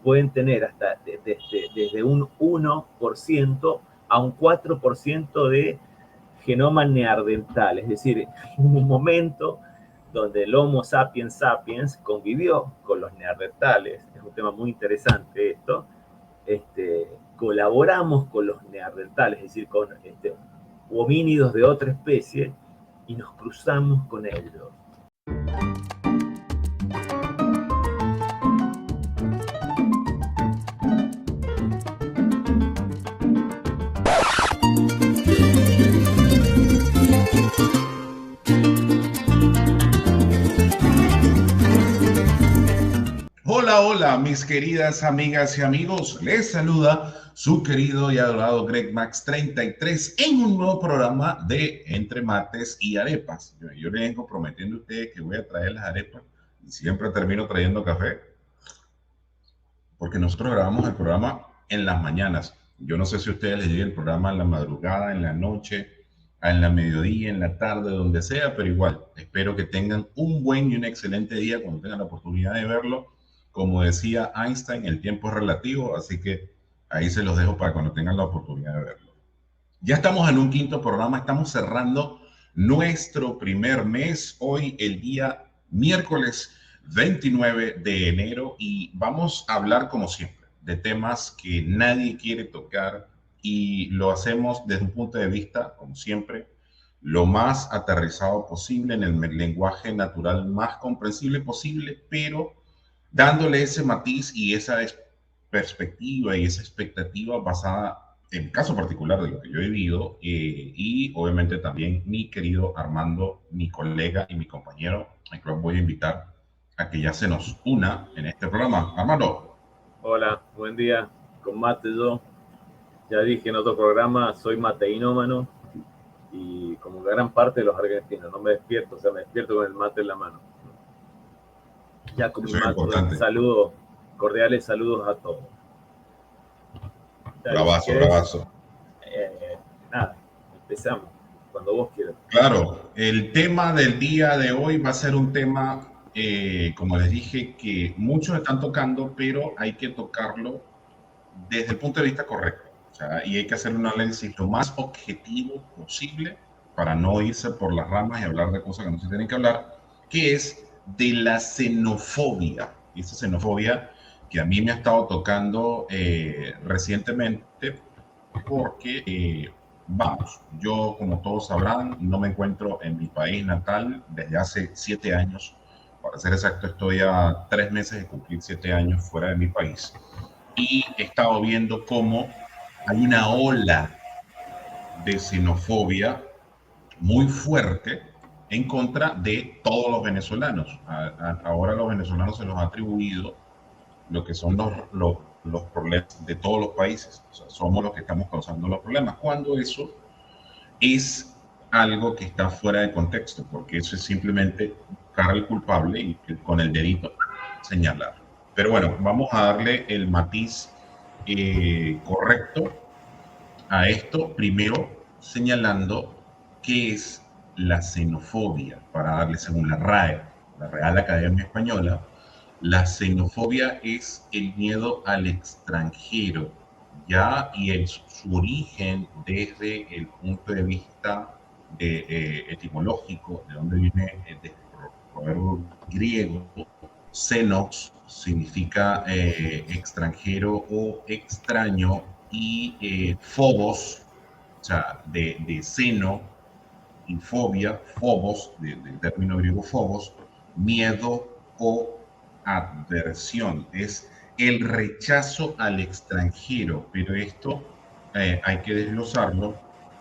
pueden tener hasta desde un 1% a un 4% de genoma neandertal, es decir, un momento donde el Homo sapiens sapiens convivió con los neandertales. Es un tema muy interesante esto. Colaboramos con los neandertales, es decir, con homínidos de otra especie, y nos cruzamos con ellos. Hola, hola, mis queridas amigas y amigos. Les saluda su querido y adorado Greg Max 33 en un nuevo programa de Entre Mates y Arepas. Yo les vengo prometiendo a ustedes que voy a traer las arepas y siempre termino trayendo café porque nosotros grabamos el programa en las mañanas. Yo no sé si a ustedes les llega el programa en la madrugada, en la noche, en la mediodía, en la tarde, donde sea, pero igual, espero que tengan un buen y un excelente día cuando tengan la oportunidad de verlo. Como decía Einstein, el tiempo es relativo, así que ahí se los dejo para cuando tengan la oportunidad de verlo. Ya estamos en un quinto programa, estamos cerrando nuestro primer mes, hoy el día miércoles 29 de enero, y vamos a hablar como siempre de temas que nadie quiere tocar y lo hacemos desde un punto de vista, como siempre, lo más aterrizado posible en el lenguaje natural más comprensible posible, pero dándole ese matiz y esa perspectiva y esa expectativa basada en el caso particular de lo que yo he vivido, y obviamente también mi querido Armando, mi colega y mi compañero, al cual voy a invitar a que ya se nos una en este programa. Armando. Hola, buen día. Con mate yo. Ya dije en otro programa, soy mateinómano y como gran parte de los argentinos, no me despierto, o sea, me despierto con el mate en la mano. Ya con mi Eso es mate, importante. saludos, cordiales saludos a todos. Dale, si Bravazo, querés, bravazo. nada, empezamos, cuando vos quieras. Claro, el tema del día de hoy va a ser un tema, como les dije, que muchos están tocando, pero hay que tocarlo desde el punto de vista correcto. O sea, y hay que hacer un análisis lo más objetivo posible para no irse por las ramas y hablar de cosas que no se tienen que hablar, que es de la xenofobia. Y esa xenofobia que a mí me ha estado tocando recientemente porque, vamos, yo como todos sabrán, no me encuentro en mi país natal desde hace 7 años. Para ser exacto, estoy a 3 meses de cumplir 7 años fuera de mi país y he estado viendo cómo hay una ola de xenofobia muy fuerte en contra de todos los venezolanos. Ahora los venezolanos se los ha atribuido lo que son los problemas de todos los países. O sea, somos los que estamos causando los problemas, cuando eso es algo que está fuera de contexto, porque eso es simplemente buscar al culpable y con el dedito señalar. Pero bueno, vamos a darle el matiz correcto a esto, primero señalando qué es la xenofobia, para darle según la RAE, la Real Academia Española. La xenofobia es el miedo al extranjero, ya, y su origen desde el punto de vista etimológico, de donde viene el proverbio griego. Xenos significa extranjero o extraño, y phobos, o sea, de seno, y fobia, phobos, del término griego phobos, miedo o adversión. Es el rechazo al extranjero, pero esto hay que desglosarlo,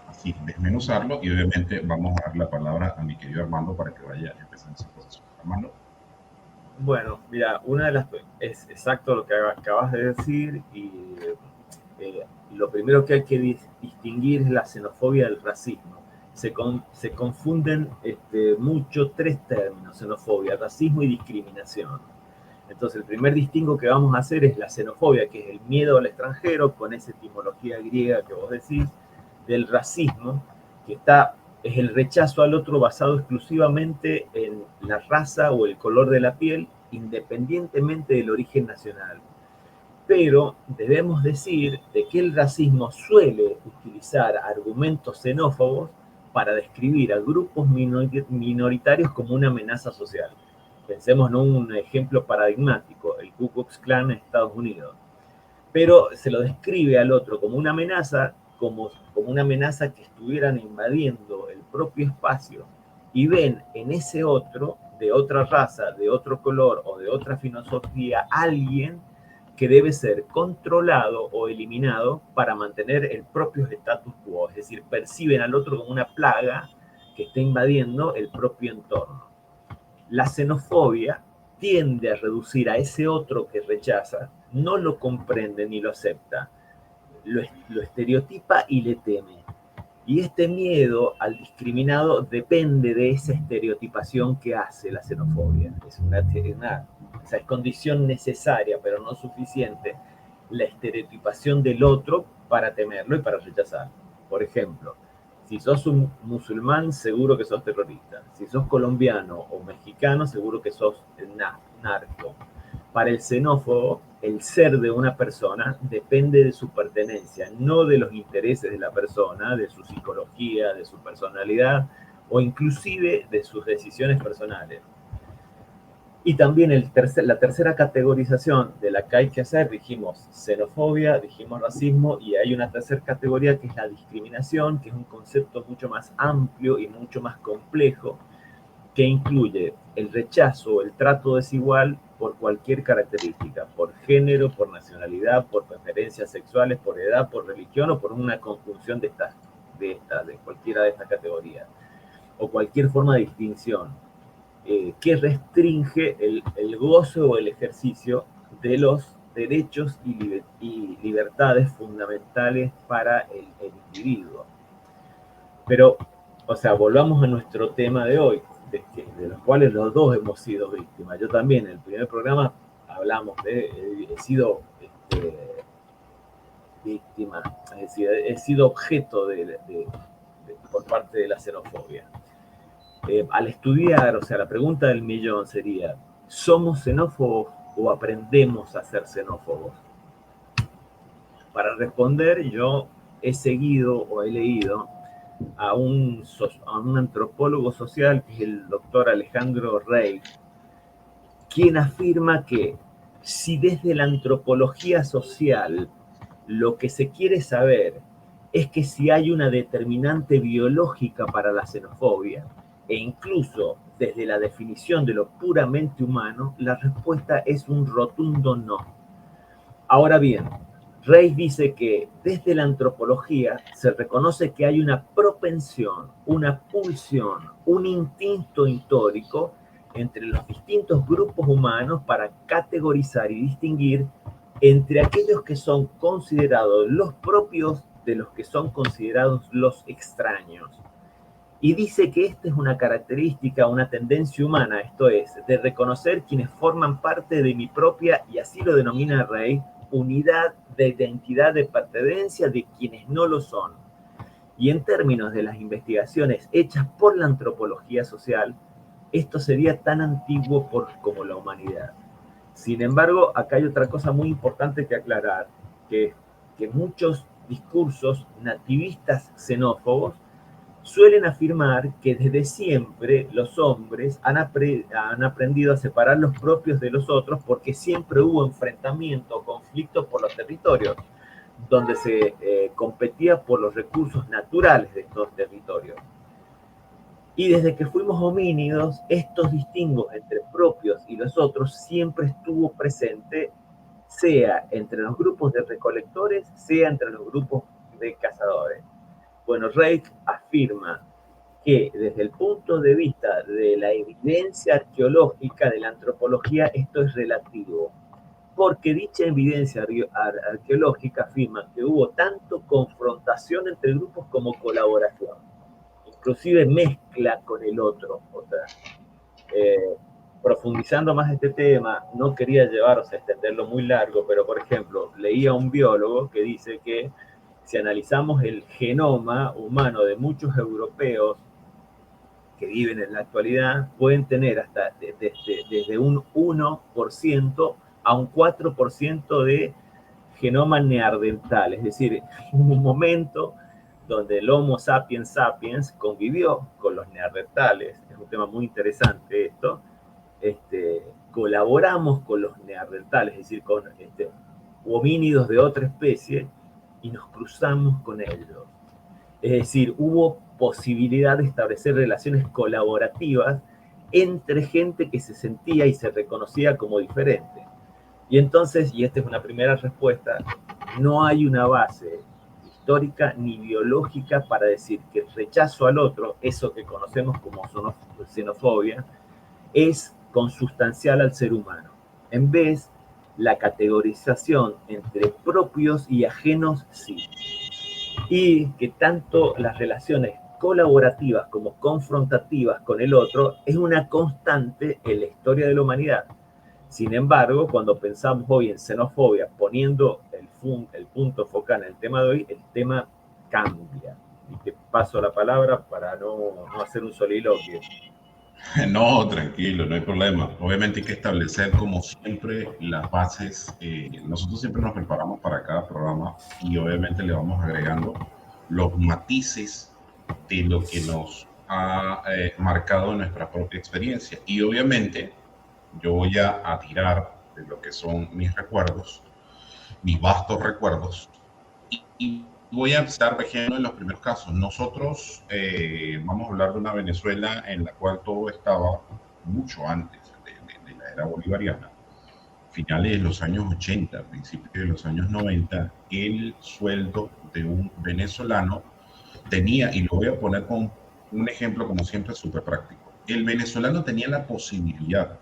así, desmenuzarlo, y obviamente vamos a dar la palabra a mi querido Armando para que vaya empezando ese proceso. Armando. Bueno, mira, es exacto lo que acabas de decir y lo primero que hay que distinguir es la xenofobia del racismo. Se confunden mucho tres términos: xenofobia, racismo y discriminación. Entonces, el primer distingo que vamos a hacer es la xenofobia, que es el miedo al extranjero, con esa etimología griega que vos decís, del racismo, que es el rechazo al otro basado exclusivamente en la raza o el color de la piel, independientemente del origen nacional. pero debemos decir de que el racismo suele utilizar argumentos xenófobos para describir a grupos minoritarios como una amenaza social. Pensemos en un ejemplo paradigmático, el Ku Klux Klan en Estados Unidos. Pero se lo describe al otro como una amenaza, como una amenaza que estuvieran invadiendo el propio espacio, y ven en ese otro, de otra raza, de otro color o de otra filosofía, alguien que debe ser controlado o eliminado para mantener el propio status quo. Es decir, perciben al otro como una plaga que está invadiendo el propio entorno. La xenofobia tiende a reducir a ese otro que rechaza, no lo comprende ni lo acepta, lo estereotipa y le teme. Y este miedo al discriminado depende de esa estereotipación que hace la xenofobia. Es es condición necesaria, pero no suficiente, la estereotipación del otro para temerlo y para rechazarlo. Por ejemplo, si sos un musulmán, seguro que sos terrorista. Si sos colombiano o mexicano, seguro que sos narco. Para el xenófobo, el ser de una persona depende de su pertenencia, no de los intereses de la persona, de su psicología, de su personalidad o inclusive de sus decisiones personales. Y también la tercera categorización de la que hay que hacer, dijimos xenofobia, dijimos racismo, y hay una tercera categoría que es la discriminación, que es un concepto mucho más amplio y mucho más complejo, que incluye el rechazo o el trato desigual por cualquier característica, por género, por nacionalidad, por preferencias sexuales, por edad, por religión o por una conjunción de cualquiera de estas categorías, o cualquier forma de distinción que restringe el goce o el ejercicio de los derechos y libertades fundamentales para el individuo. Pero, o sea, volvamos a nuestro tema de hoy, de los cuales los dos hemos sido víctimas. Yo también, en el primer programa hablamos he sido víctima, es decir, he sido objeto por parte de la xenofobia. Al estudiar, o sea, la pregunta del millón sería, ¿somos xenófobos o aprendemos a ser xenófobos? Para responder, yo he seguido o he leído a un antropólogo social, que es el doctor Alejandro Reich, quien afirma que si desde la antropología social lo que se quiere saber es que si hay una determinante biológica para la xenofobia, e incluso desde la definición de lo puramente humano, la respuesta es un rotundo no. Ahora bien, Reich dice que desde la antropología se reconoce que hay una propensión, una pulsión, un instinto histórico entre los distintos grupos humanos para categorizar y distinguir entre aquellos que son considerados los propios de los que son considerados los extraños. Y dice que esta es una característica, una tendencia humana, esto es, de reconocer quienes forman parte de mi propia, y así lo denomina Reich, unidad de identidad de pertenencia de quienes no lo son. Y en términos de las investigaciones hechas por la antropología social, esto sería tan antiguo como la humanidad. Sin embargo, acá hay otra cosa muy importante que aclarar, que muchos discursos nativistas xenófobos suelen afirmar que desde siempre los hombres han aprendido a separar los propios de los otros porque siempre hubo enfrentamiento o conflicto por los territorios, donde se competía por los recursos naturales de estos territorios. Y desde que fuimos homínidos, estos distingos entre propios y los otros siempre estuvo presente, sea entre los grupos de recolectores, sea entre los grupos de cazadores. Bueno, Reich afirma que desde el punto de vista de la evidencia arqueológica de la antropología, esto es relativo, porque dicha evidencia arqueológica afirma que hubo tanto confrontación entre grupos como colaboración, inclusive mezcla con el otro. O sea, profundizando más este tema, no quería llevaros a extenderlo muy largo, pero por ejemplo, leía a un biólogo que dice que si analizamos el genoma humano de muchos europeos que viven en la actualidad, pueden tener hasta desde un 1% a un 4% de genoma neandertal, es decir, hubo un momento donde el Homo sapiens sapiens convivió con los neandertales, es un tema muy interesante esto, colaboramos con los neandertales, es decir, con homínidos de otra especie, y nos cruzamos con ellos. Es decir, hubo posibilidad de establecer relaciones colaborativas entre gente que se sentía y se reconocía como diferente. Y entonces, y esta es una primera respuesta, no hay una base histórica ni biológica para decir que el rechazo al otro, eso que conocemos como xenofobia, es consustancial al ser humano. En vez, la categorización entre propios y ajenos sí. Y que tanto las relaciones colaborativas como confrontativas con el otro es una constante en la historia de la humanidad. Sin embargo, cuando pensamos hoy en xenofobia, poniendo el punto focal en el tema de hoy, el tema cambia. Y te paso la palabra para no hacer un soliloquio. No, tranquilo, no hay problema. Obviamente hay que establecer, como siempre, las bases. Nosotros siempre nos preparamos para cada programa y obviamente le vamos agregando los matices de lo que nos ha marcado nuestra propia experiencia. Y obviamente yo voy a tirar de lo que son mis recuerdos, mis vastos recuerdos, y voy a estar ejemplo en los primeros casos. Nosotros vamos a hablar de una Venezuela en la cual todo estaba mucho antes de la era bolivariana, finales de los años 80, principios de los años 90. El sueldo de un venezolano tenía, y lo voy a poner con un ejemplo como siempre súper práctico, el venezolano tenía la posibilidad,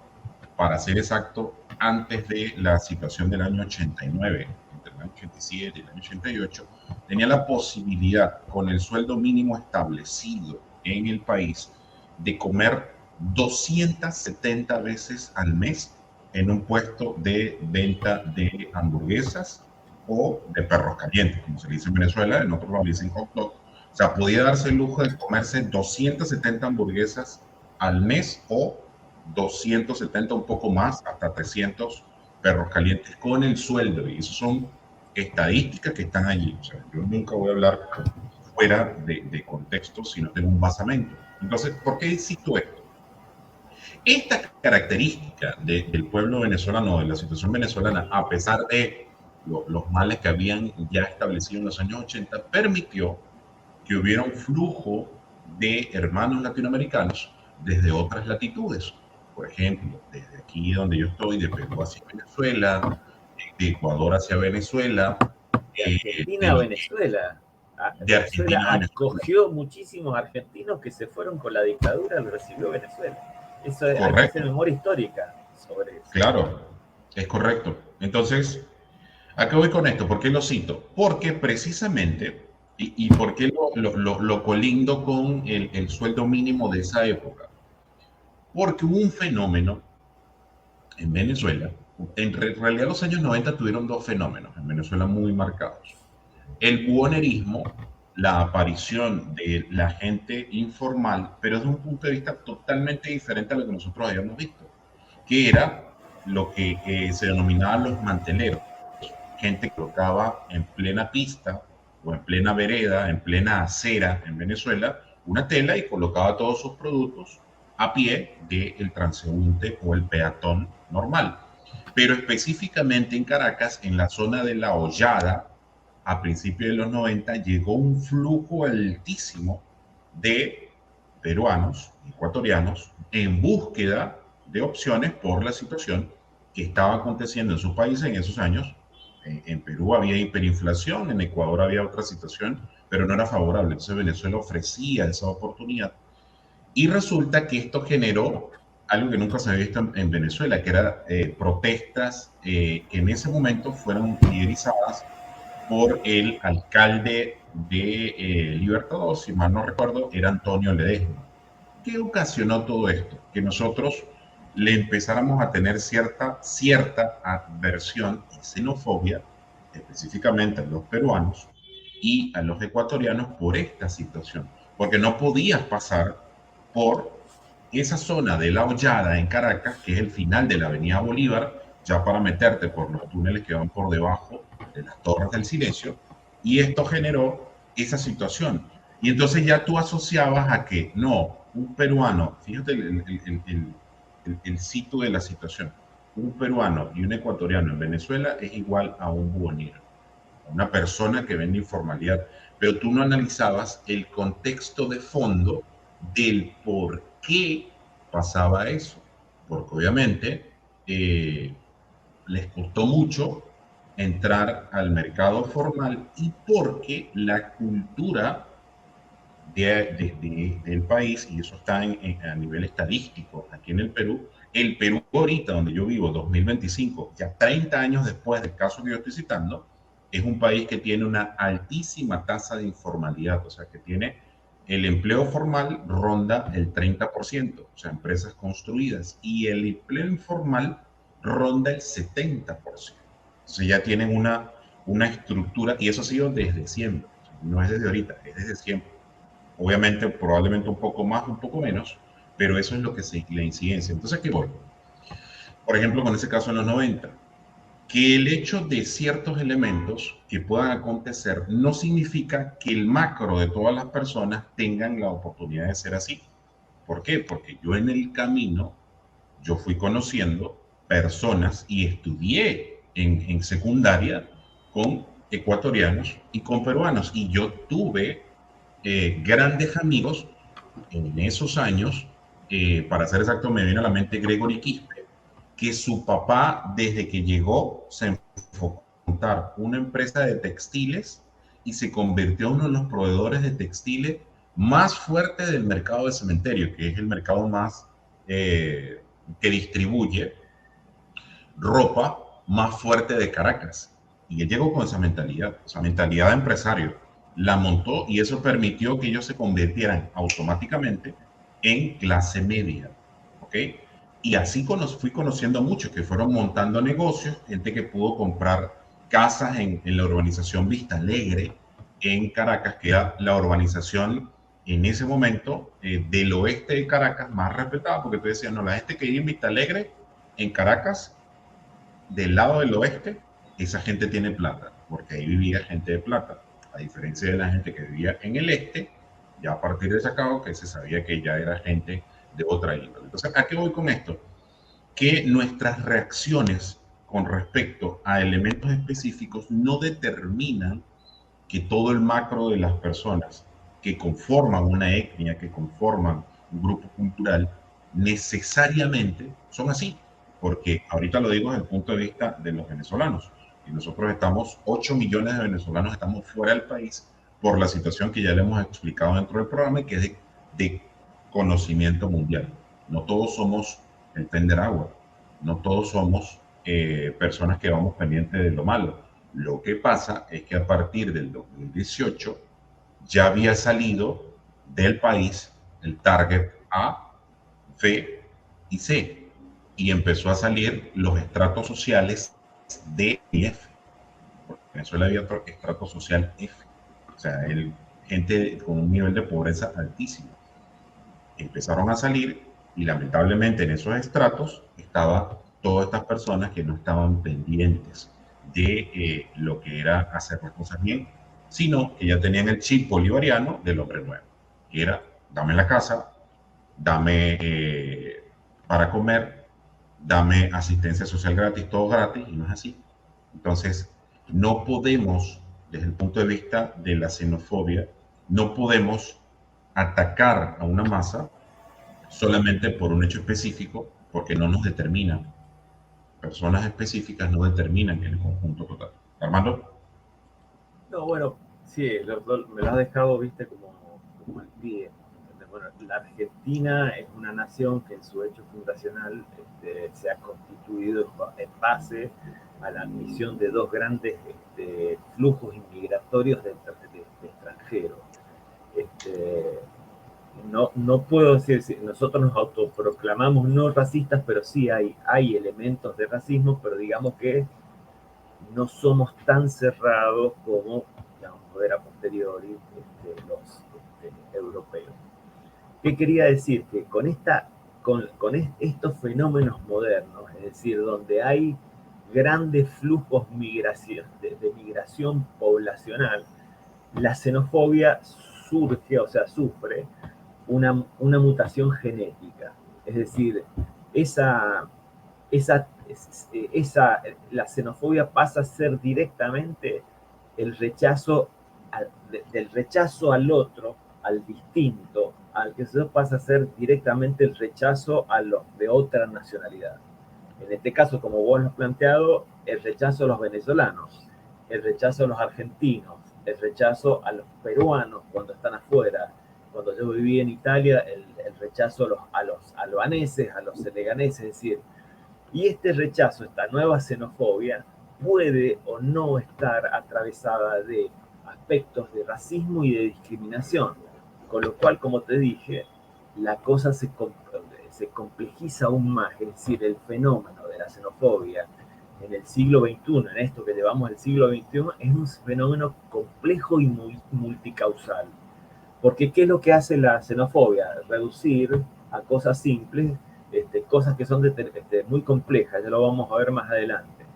para ser exacto, antes de la situación del año 89, entre el año 87 y el año 88, tenía la posibilidad, con el sueldo mínimo establecido en el país, de comer 270 veces al mes en un puesto de venta de hamburguesas o de perros calientes, como se dice en Venezuela, en otros lo dicen hot dog. O sea, podía darse el lujo de comerse 270 hamburguesas al mes o 270, un poco más, hasta 300 perros calientes con el sueldo. Y eso son estadísticas que están allí. O sea, yo nunca voy a hablar fuera de contexto si no tengo un basamento. Entonces, ¿por qué cito esto? Esta característica del pueblo venezolano, de la situación venezolana, a pesar de los males que habían ya establecido en los años 80, permitió que hubiera un flujo de hermanos latinoamericanos desde otras latitudes. Por ejemplo, desde aquí donde yo estoy, de Perú hacia Venezuela, de Ecuador hacia Venezuela, De Argentina a Venezuela. de Venezuela Argentina a Venezuela. acogió muchísimos argentinos que se fueron con la dictadura, lo recibió Venezuela. Eso hay que hacer memoria histórica sobre eso. Claro, es correcto. Entonces, ¿a qué voy con esto? ¿Por qué lo cito? Porque precisamente, y por qué lo colindo con el sueldo mínimo de esa época, porque hubo un fenómeno en Venezuela. En realidad los años 90 tuvieron dos fenómenos en Venezuela muy marcados. El buhonerismo, la aparición de la gente informal, pero desde un punto de vista totalmente diferente a lo que nosotros habíamos visto, que era lo que se denominaba los manteleros, gente que colocaba en plena pista o en plena vereda, en plena acera en Venezuela, una tela y colocaba todos sus productos a pie del transeúnte o el peatón normal. Pero específicamente en Caracas, en la zona de La Hollada, a principios de los 90, llegó un flujo altísimo de peruanos, ecuatorianos, en búsqueda de opciones por la situación que estaba aconteciendo en sus países en esos años. En Perú había hiperinflación, en Ecuador había otra situación, pero no era favorable. Entonces Venezuela ofrecía esa oportunidad. Y resulta que esto generó algo que nunca se había visto en Venezuela, que eran protestas que en ese momento fueron liderizadas por el alcalde de Libertador, si mal no recuerdo, era Antonio Ledesma. ¿Qué ocasionó todo esto? Que nosotros le empezáramos a tener cierta adversión y xenofobia, específicamente a los peruanos y a los ecuatorianos por esta situación, porque no podías pasar por esa zona de La Hollada en Caracas, que es el final de la Avenida Bolívar, ya para meterte por los túneles que van por debajo de las torres del silencio, y esto generó esa situación. Y entonces ya tú asociabas a que no, un peruano, fíjate el sitio de la situación, un peruano y un ecuatoriano en Venezuela es igual a un buhonero, a una persona que vende informalidad, pero tú no analizabas el contexto de fondo del por qué pasaba eso, porque obviamente les costó mucho entrar al mercado formal y porque la cultura del país, y eso está a nivel estadístico aquí en el Perú ahorita donde yo vivo, 2025, ya 30 años después del caso que yo estoy citando, es un país que tiene una altísima tasa de informalidad, o sea, que tiene el empleo formal ronda el 30%, o sea, empresas construidas, y el empleo informal ronda el 70%. Entonces ya tienen una estructura, y eso ha sido desde siempre, o sea, no es desde ahorita, es desde siempre. Obviamente, probablemente un poco más, un poco menos, pero eso es lo que se, la incidencia. Entonces, ¿qué voy? Por ejemplo, con ese caso en los 90, que el hecho de ciertos elementos que puedan acontecer no significa que el macro de todas las personas tengan la oportunidad de ser así. ¿Por qué? Porque yo en el camino, yo fui conociendo personas y estudié en secundaria con ecuatorianos y con peruanos. Y yo tuve grandes amigos en esos años, para ser exacto, me viene a la mente Gregory Quispe, que su papá, desde que llegó, se enfocó a montar una empresa de textiles y se convirtió en uno de los proveedores de textiles más fuertes del mercado de cementerio, que es el mercado más que distribuye ropa más fuerte de Caracas. Y él llegó con esa mentalidad de empresario. La montó y eso permitió que ellos se convirtieran automáticamente en clase media. ¿Ok? Y así fui conociendo a muchos que fueron montando negocios, gente que pudo comprar casas en la urbanización Vista Alegre en Caracas, que era la urbanización en ese momento del oeste de Caracas más respetada, porque tú decías, no, la gente que vive en Vista Alegre, en Caracas, del lado del oeste, esa gente tiene plata, porque ahí vivía gente de plata, a diferencia de la gente que vivía en el este, ya a partir de Chacao, que se sabía que ya era gente de otra índole. Entonces, ¿a qué voy con esto? Que nuestras reacciones con respecto a elementos específicos no determinan que todo el macro de las personas que conforman una etnia, que conforman un grupo cultural, necesariamente son así. Porque ahorita lo digo desde el punto de vista de los venezolanos. Y nosotros estamos, 8 millones de venezolanos estamos fuera del país por la situación que ya le hemos explicado dentro del programa y que es de conocimiento mundial. No todos somos el tender agua, no todos somos personas que vamos pendientes de lo malo. Lo que pasa es que a partir del 2018 ya había salido del país el target A, B y C y empezó a salir los estratos sociales D y F. Porque en Venezuela había otro estrato social F, o sea, gente con un nivel de pobreza altísimo. Empezaron a salir y lamentablemente en esos estratos estaban todas estas personas que no estaban pendientes de lo que era hacer las cosas bien, sino que ya tenían el chip bolivariano del hombre nuevo, que era dame la casa, dame para comer, dame asistencia social gratis, todo gratis, y no es así. Entonces, no podemos, desde el punto de vista de la xenofobia, no podemos atacar a una masa solamente por un hecho específico, porque no nos determina. Personas específicas no determinan el conjunto total. Armando. No, bueno, sí, me lo has dejado, viste, como al pie. Bueno, la Argentina es una nación que en su hecho fundacional se ha constituido en base a la admisión de dos grandes flujos inmigratorios de extranjeros. No puedo decir, si nosotros nos autoproclamamos no racistas, pero sí hay elementos de racismo, pero digamos que no somos tan cerrados como, digamos, era posteriori los europeos. ¿Qué quería decir? Que con estos fenómenos modernos, es decir, donde hay grandes flujos de migración poblacional, la xenofobia surge, o sea, sufre una mutación genética. Es decir, esa, esa, la xenofobia pasa a ser directamente el rechazo del rechazo al otro, al distinto, al que se pasa a ser directamente el rechazo a los de otra nacionalidad. En este caso, como vos lo has planteado, el rechazo a los venezolanos, el rechazo a los argentinos, el rechazo a los peruanos cuando están afuera. Cuando yo viví en Italia, el rechazo a los albaneses, a los seneganeses, es decir, y este rechazo, esta nueva xenofobia, puede o no estar atravesada de aspectos de racismo y de discriminación, con lo cual, como te dije, la cosa se complejiza aún más, es decir, el fenómeno de la xenofobia en el siglo XXI, en esto que llevamos al siglo XXI, es un fenómeno complejo y multicausal. Porque ¿qué es lo que hace la xenofobia? Reducir a cosas simples, cosas que son muy complejas, ya lo vamos a ver más adelante.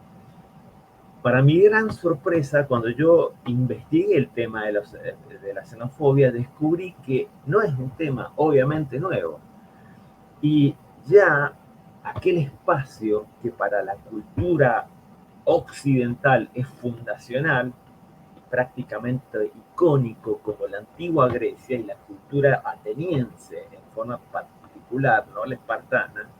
Para mi gran sorpresa, cuando yo investigué el tema de la xenofobia, descubrí que no es un tema obviamente nuevo. Y ya aquel espacio que para la cultura occidental es fundacional, prácticamente icónico como la antigua Grecia y la cultura ateniense en forma particular, no la espartana,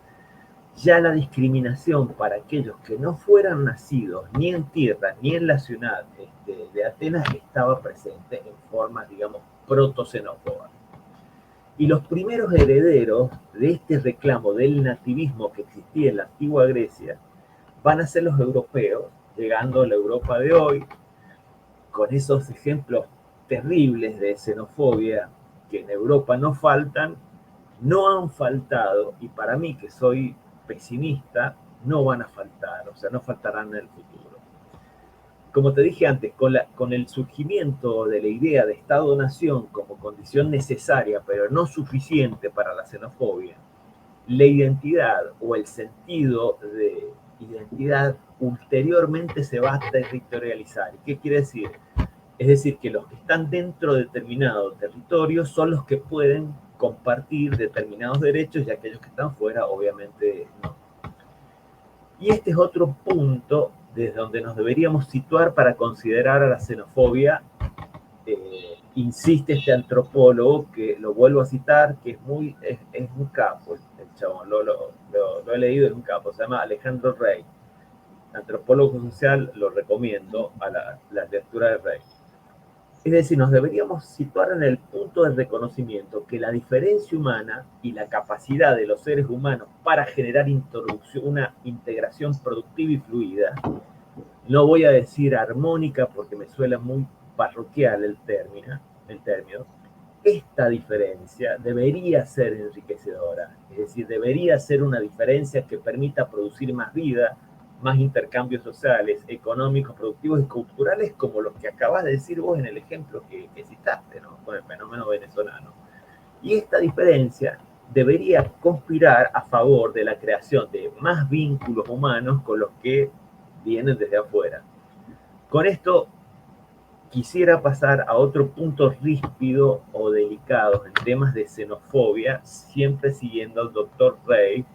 ya la discriminación para aquellos que no fueran nacidos ni en tierra ni en la ciudad de Atenas estaba presente en forma, digamos, proto-xenófoba. Y los primeros herederos de este reclamo del nativismo que existía en la antigua Grecia van a ser los europeos, llegando a la Europa de hoy, con esos ejemplos terribles de xenofobia que en Europa no faltan, no han faltado, y para mí, que soy pesimista, no van a faltar, o sea, no faltarán en el futuro. Como te dije antes, con el surgimiento de la idea de Estado-Nación como condición necesaria, pero no suficiente para la xenofobia, la identidad o el sentido de identidad ulteriormente se va a territorializar. ¿Qué quiere decir? Es decir, que los que están dentro de determinado territorio son los que pueden compartir determinados derechos y aquellos que están fuera, obviamente, no. Y este es otro punto desde donde nos deberíamos situar para considerar a la xenofobia. Insiste este antropólogo, que lo vuelvo a citar, que es un capo, el chabón, lo he leído, es un capo, se llama Alejandro Rey, antropólogo social, lo recomiendo a la lectura de Rey. Es decir, nos deberíamos situar en el punto del reconocimiento que la diferencia humana y la capacidad de los seres humanos para generar una integración productiva y fluida, no voy a decir armónica porque me suena muy parroquial el término, esta diferencia debería ser enriquecedora, es decir, debería ser una diferencia que permita producir más vida, más intercambios sociales, económicos, productivos y culturales, como los que acabas de decir vos en el ejemplo que citaste, ¿no? Con el fenómeno venezolano. Y esta diferencia debería conspirar a favor de la creación de más vínculos humanos con los que vienen desde afuera. Con esto quisiera pasar a otro punto ríspido o delicado en temas de xenofobia, siempre siguiendo al doctor Rey,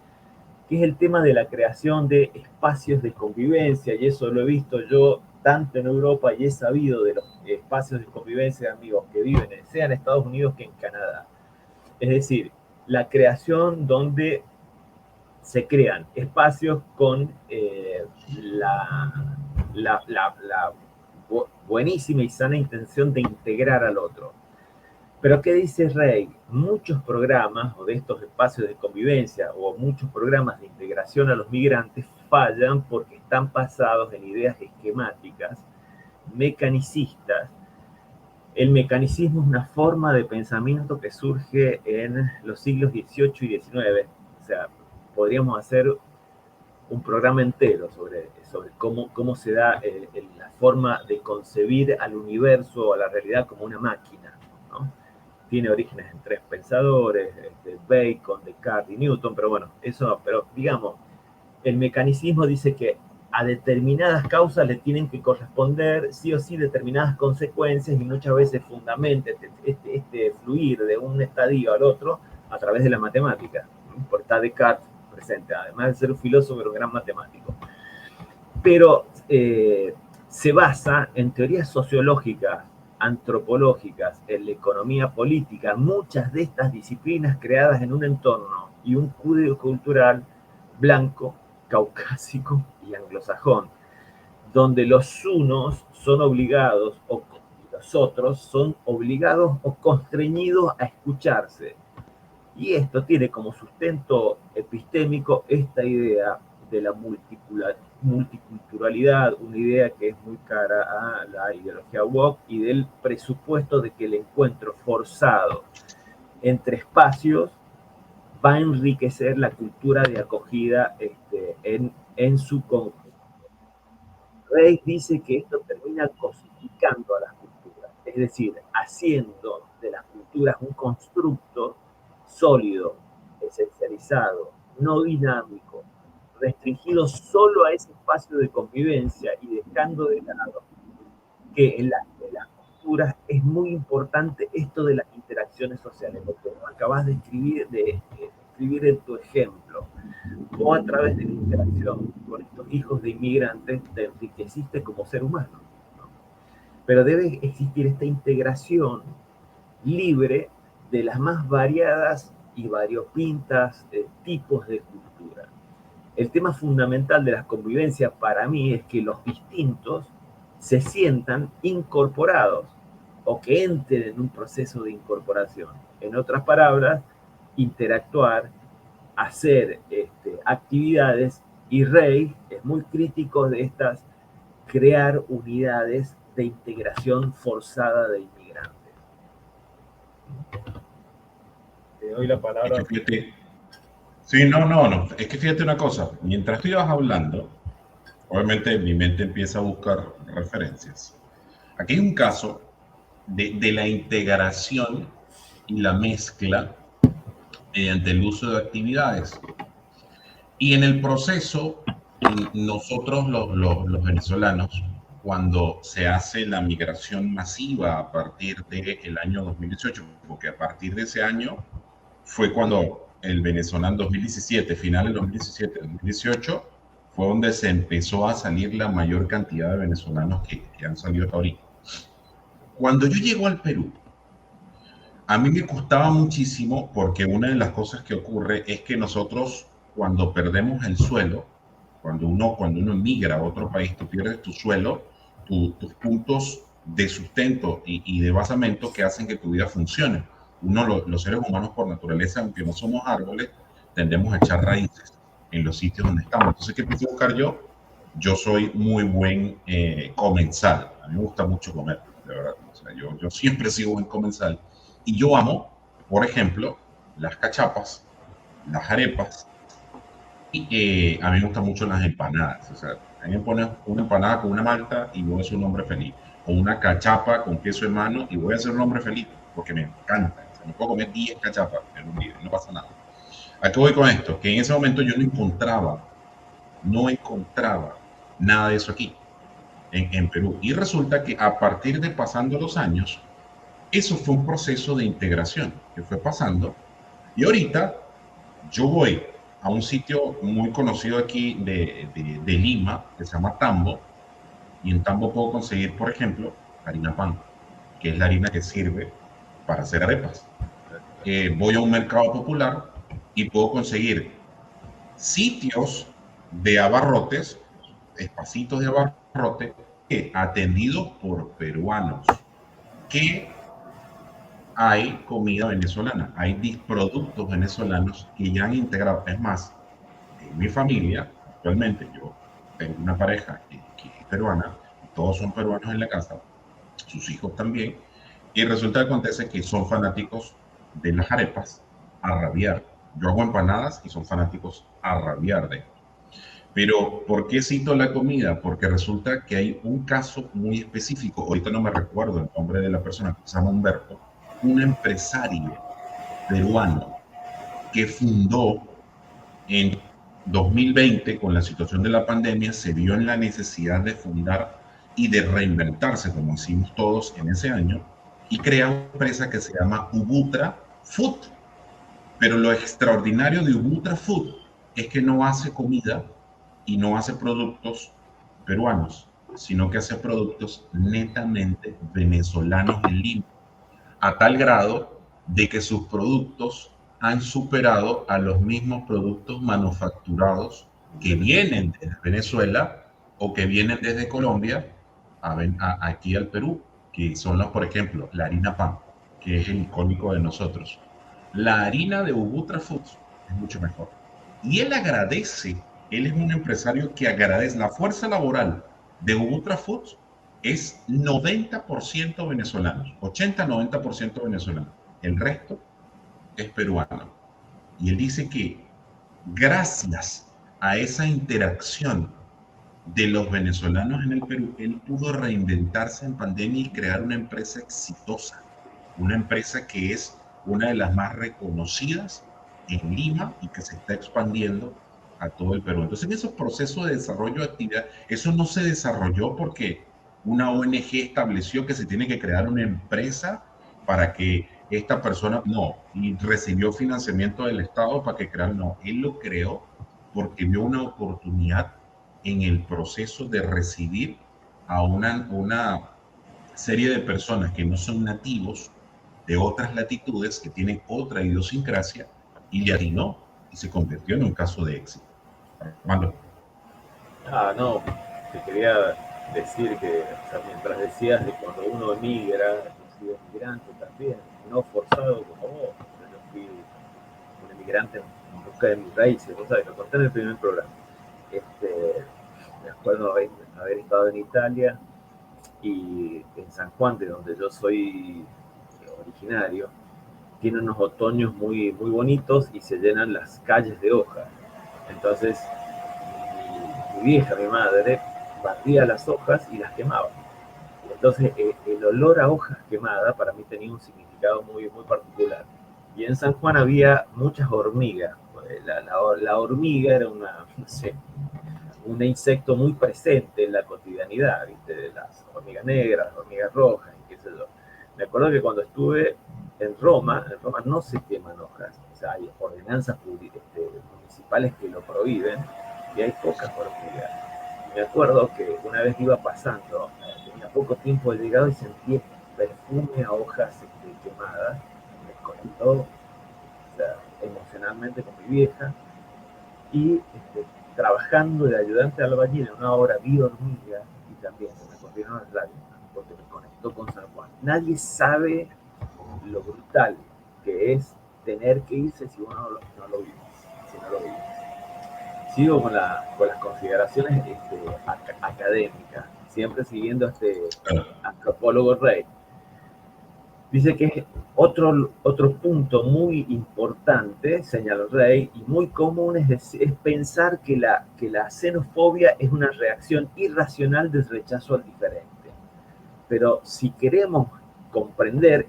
que es el tema de la creación de espacios de convivencia, y eso lo he visto yo tanto en Europa y he sabido de los espacios de convivencia de amigos que viven, sea en Estados Unidos que en Canadá. Es decir, la creación donde se crean espacios con la buenísima y sana intención de integrar al otro. Pero ¿qué dice Rey? Muchos programas o de estos espacios de convivencia o muchos programas de integración a los migrantes fallan porque están basados en ideas esquemáticas, mecanicistas. El mecanicismo es una forma de pensamiento que surge en los siglos XVIII y XIX. O sea, podríamos hacer un programa entero sobre cómo se da la forma de concebir al universo o a la realidad como una máquina, ¿no? Tiene orígenes en tres pensadores, Bacon, Descartes y Newton, pero bueno, eso, pero digamos, el mecanicismo dice que a determinadas causas le tienen que corresponder sí o sí determinadas consecuencias y muchas veces fundamenta este fluir de un estadio al otro a través de la matemática. Por está Descartes presente, además de ser un filósofo, pero un gran matemático. Pero se basa en teorías sociológicas, antropológicas, en la economía política, muchas de estas disciplinas creadas en un entorno y un código cultural blanco, caucásico y anglosajón, donde los unos son obligados y los otros son obligados o constreñidos a escucharse. Y esto tiene como sustento epistémico esta idea de la multiculturalidad, una idea que es muy cara a la ideología woke, y del presupuesto de que el encuentro forzado entre espacios va a enriquecer la cultura de acogida en su conjunto. Reich dice que esto termina cosificando a las culturas, es decir, haciendo de las culturas un constructo sólido, esencializado, no dinámico, restringido solo a ese espacio de convivencia y dejando de lado que en las culturas es muy importante esto de las interacciones sociales, lo que acabas de escribir en tu ejemplo. Vos a través de la interacción con estos hijos de inmigrantes te enriqueciste como ser humano, ¿no? Pero debe existir esta integración libre de las más variadas y variopintas tipos de cultura. El tema fundamental de las convivencias para mí es que los distintos se sientan incorporados o que entren en un proceso de incorporación. En otras palabras, interactuar, hacer actividades, y Rey es muy crítico de estas, crear unidades de integración forzada de inmigrantes. Te doy la palabra. Es que fíjate, sí, no. Es que fíjate una cosa. Mientras tú ibas hablando, obviamente mi mente empieza a buscar referencias. Aquí hay un caso de la integración y la mezcla mediante el uso de actividades. Y en el proceso, nosotros los venezolanos, cuando se hace la migración masiva a partir del año 2018, porque a partir de ese año fue cuando el venezolano 2017, finales del 2017, 2018, fue donde se empezó a salir la mayor cantidad de venezolanos que han salido hasta ahorita. Cuando yo llego al Perú, a mí me costaba muchísimo porque una de las cosas que ocurre es que nosotros cuando perdemos el suelo, cuando uno migra a otro país, tú pierdes tu suelo, tus puntos de sustento y de basamento que hacen que tu vida funcione. Los seres humanos por naturaleza, aunque no somos árboles, tendemos a echar raíces en los sitios donde estamos. Entonces, ¿qué empecé a buscar yo? Yo soy muy buen comensal. A mí me gusta mucho comer, de verdad. O sea, yo siempre he sido buen comensal. Y yo amo, por ejemplo, las cachapas, las arepas, y a mí me gustan mucho las empanadas. O sea, a mí me pones una empanada con una malta y voy a ser un hombre feliz. O una cachapa con queso en mano y voy a ser un hombre feliz, porque me encanta. O sea, me puedo comer 10 cachapas en un día, no pasa nada. ¿A qué voy con esto? Que en ese momento yo no encontraba nada de eso aquí, en Perú. Y resulta que a partir de pasando los años, eso fue un proceso de integración que fue pasando. Y ahorita yo voy a un sitio muy conocido aquí de Lima, que se llama Tambo, y en Tambo puedo conseguir, por ejemplo, harina pan, que es la harina que sirve para hacer arepas. Voy a un mercado popular y puedo conseguir sitios de abarrotes, espacitos de abarrote, atendidos por peruanos, que hay comida venezolana, hay productos venezolanos que ya han integrado. Es más, en mi familia, actualmente yo tengo una pareja que es peruana, todos son peruanos en la casa, sus hijos también, y resulta que acontece que son fanáticos de las arepas a rabiar. Yo hago empanadas y son fanáticos a rabiar de esto. Pero, ¿por qué cito la comida? Porque resulta que hay un caso muy específico, ahorita no me recuerdo el nombre de la persona, que se llama Humberto, un empresario peruano que fundó en 2020, con la situación de la pandemia, se vio en la necesidad de fundar y de reinventarse, como hicimos todos en ese año, y crea una empresa que se llama Ubutra Food. Pero lo extraordinario de Ubutra Food es que no hace comida y no hace productos peruanos, sino que hace productos netamente venezolanos en Lima, a tal grado de que sus productos han superado a los mismos productos manufacturados que vienen desde Venezuela o que vienen desde Colombia aquí al Perú, que son los, por ejemplo, la harina pan, que es el icónico de nosotros. La harina de Ubutra Foods es mucho mejor. Y él agradece, él es un empresario que agradece la fuerza laboral de Ubutra Foods es 90% venezolanos, 80-90% venezolanos. El resto es peruano. Y él dice que gracias a esa interacción de los venezolanos en el Perú, él pudo reinventarse en pandemia y crear una empresa exitosa, una empresa que es una de las más reconocidas en Lima y que se está expandiendo a todo el Perú. Entonces, en esos procesos de desarrollo de actividad, eso no se desarrolló porque una ONG estableció que se tiene que crear una empresa para que esta persona, no, y recibió financiamiento del Estado para que creara, no, él lo creó porque vio una oportunidad en el proceso de recibir a una serie de personas que no son nativos de otras latitudes, que tienen otra idiosincrasia, y le atinó y se convirtió en un caso de éxito. Armando. No, te quería decir que, o sea, mientras decías de cuando uno emigra, he sido migrante también, no forzado como vos, yo fui un emigrante en busca de mis raíces, vos sabés, lo conté en el primer programa. Me acuerdo haber estado en Italia y en San Juan, de donde yo soy originario, tiene unos otoños muy bonitos y se llenan las calles de hojas. Entonces, mi vieja, mi madre, batía las hojas y las quemaba. Entonces, el olor a hojas quemadas para mí tenía un significado muy particular. Y en San Juan había muchas hormigas. La hormiga era no sé, un insecto muy presente en la cotidianidad, ¿viste? De las hormigas negras, las hormigas rojas, y qué sé yo. Me acuerdo que cuando estuve en Roma no se queman hojas, o sea, hay ordenanzas municipales que lo prohíben y hay pocas hormigas. Me acuerdo que una vez iba pasando, tenía poco tiempo de llegado y sentí perfume a hojas quemadas, me conectó, o sea, emocionalmente con mi vieja, y trabajando de ayudante de albañil en una obra vi hormigas y también se me corrieron las lágrimas porque me conectó con San Juan. Nadie sabe lo brutal que es tener que irse si uno no lo vive. Si no lo vive. Sigo con las consideraciones académicas, siempre siguiendo a este antropólogo Rey. Dice que otro punto muy importante, señaló Rey, y muy común es pensar que la xenofobia es una reacción irracional del rechazo al diferente. Pero si queremos comprender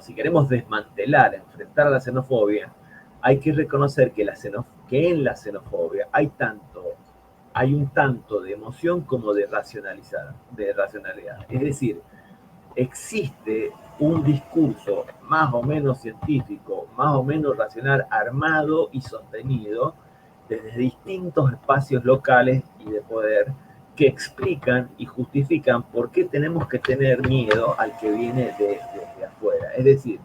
si queremos desmantelar, enfrentar a la xenofobia, hay que reconocer que en la xenofobia hay un tanto de emoción como de racionalidad. Es decir, existe un discurso más o menos científico, más o menos racional, armado y sostenido desde distintos espacios locales y de poder que explican y justifican por qué tenemos que tener miedo al que viene desde afuera. Es decir,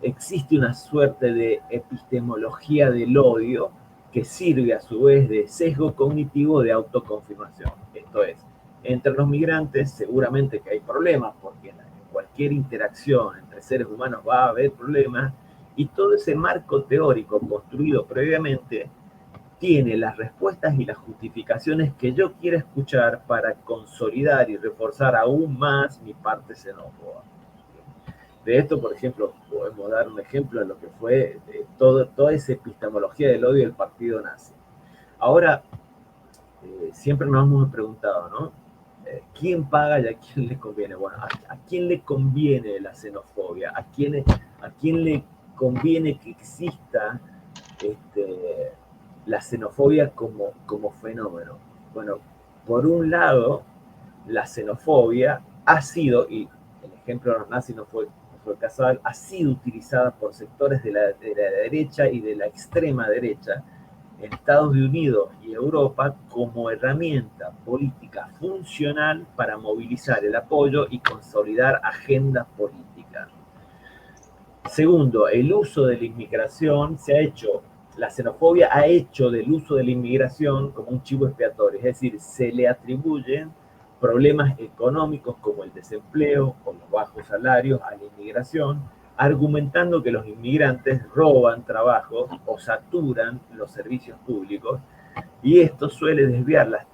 existe una suerte de epistemología del odio que sirve a su vez de sesgo cognitivo de autoconfirmación. Esto es, entre los migrantes seguramente que hay problemas, porque en cualquier interacción entre seres humanos va a haber problemas, y todo ese marco teórico construido previamente tiene las respuestas y las justificaciones que yo quiero escuchar para consolidar y reforzar aún más mi parte xenófoba. De esto, por ejemplo, podemos dar un ejemplo de lo que fue toda esa epistemología del odio del partido nazi. Ahora, siempre nos hemos preguntado, ¿no? ¿Quién paga y a quién le conviene? Bueno, ¿a quién le conviene la xenofobia? ¿A quién le conviene que exista la xenofobia como fenómeno. Bueno, por un lado, la xenofobia ha sido, y el ejemplo de los nazis no fue casual, ha sido utilizada por sectores de la derecha y de la extrema derecha en Estados Unidos y Europa como herramienta política funcional para movilizar el apoyo y consolidar agendas políticas. Segundo, el uso de la inmigración la xenofobia ha hecho del uso de la inmigración como un chivo expiatorio, es decir, se le atribuyen problemas económicos como el desempleo o los bajos salarios a la inmigración, argumentando que los inmigrantes roban trabajos o saturan los servicios públicos, y esto suele desviar la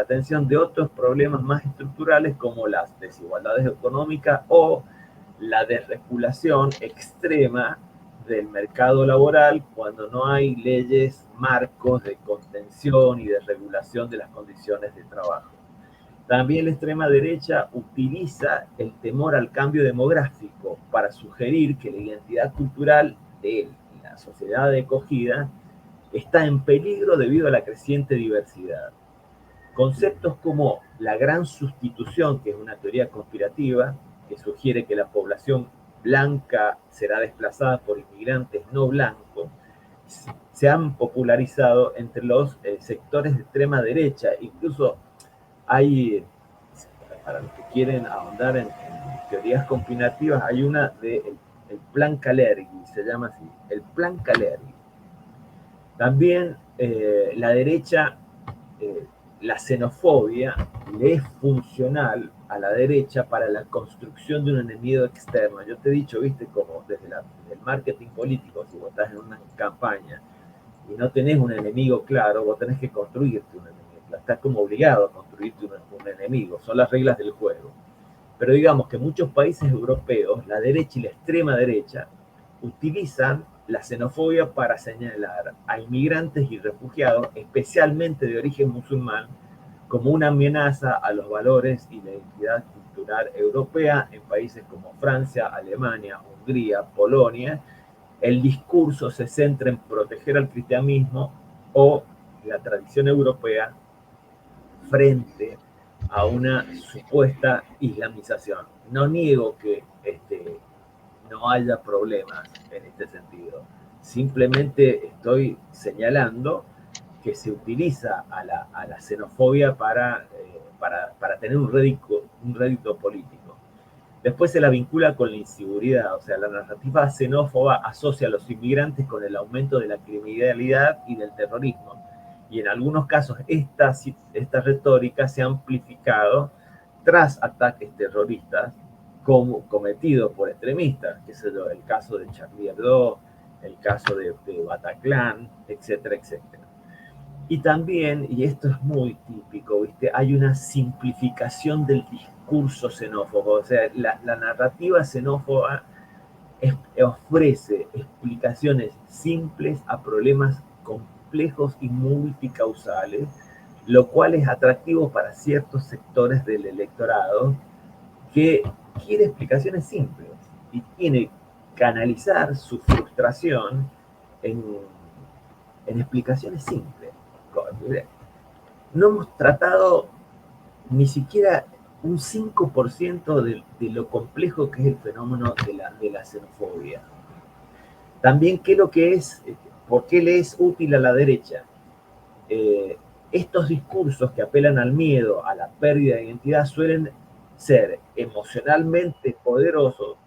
atención de otros problemas más estructurales como las desigualdades económicas o la desregulación extrema del mercado laboral cuando no hay leyes marcos de contención y de regulación de las condiciones de trabajo. También la extrema derecha utiliza el temor al cambio demográfico para sugerir que la identidad cultural de la sociedad de acogida está en peligro debido a la creciente diversidad. Conceptos como la gran sustitución, que es una teoría conspirativa que sugiere que la población blanca será desplazada por inmigrantes no blancos, se han popularizado entre los sectores de extrema derecha. Incluso hay, para los que quieren ahondar en teorías conspirativas, hay una de el Plan Kalergi, se llama así, el Plan Kalergi. También la derecha, la xenofobia le es funcional a la derecha para la construcción de un enemigo externo. Yo te he dicho, viste, como desde el marketing político, si vos estás en una campaña y no tenés un enemigo claro, vos tenés que construirte un enemigo. Estás como obligado a construirte un enemigo. Son las reglas del juego. Pero digamos que muchos países europeos, la derecha y la extrema derecha, utilizan la xenofobia para señalar a inmigrantes y refugiados, especialmente de origen musulmán, como una amenaza a los valores y la identidad cultural europea en países como Francia, Alemania, Hungría, Polonia. El discurso se centra en proteger al cristianismo o la tradición europea frente a una supuesta islamización. No niego que no haya problemas en este sentido. Simplemente estoy señalando que se utiliza a la xenofobia para tener un rédito político. Después se la vincula con la inseguridad, o sea, la narrativa xenófoba asocia a los inmigrantes con el aumento de la criminalidad y del terrorismo. Y en algunos casos esta retórica se ha amplificado tras ataques terroristas cometidos por extremistas, que es el caso de Charlie Hebdo, el caso de Bataclan, etcétera, etcétera. Y también, y esto es muy típico, ¿viste? Hay una simplificación del discurso xenófobo, o sea, la narrativa xenófoba ofrece explicaciones simples a problemas complejos y multicausales, lo cual es atractivo para ciertos sectores del electorado que quiere explicaciones simples y quiere canalizar su frustración en explicaciones simples. No hemos tratado ni siquiera un 5% de lo complejo que es el fenómeno de la xenofobia. También, ¿qué es lo que es? ¿Por qué le es útil a la derecha? Estos discursos que apelan al miedo, a la pérdida de identidad, suelen ser emocionalmente poderosos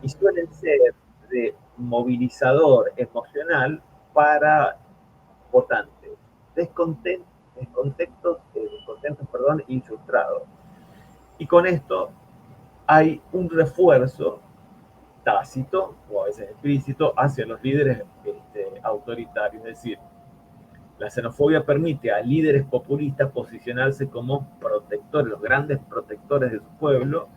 y suelen ser de movilizador emocional para votantes descontentos, y frustrados. Y con esto hay un refuerzo tácito o a veces explícito hacia los líderes autoritarios. Es decir, la xenofobia permite a líderes populistas posicionarse como protectores, los grandes protectores de su pueblo,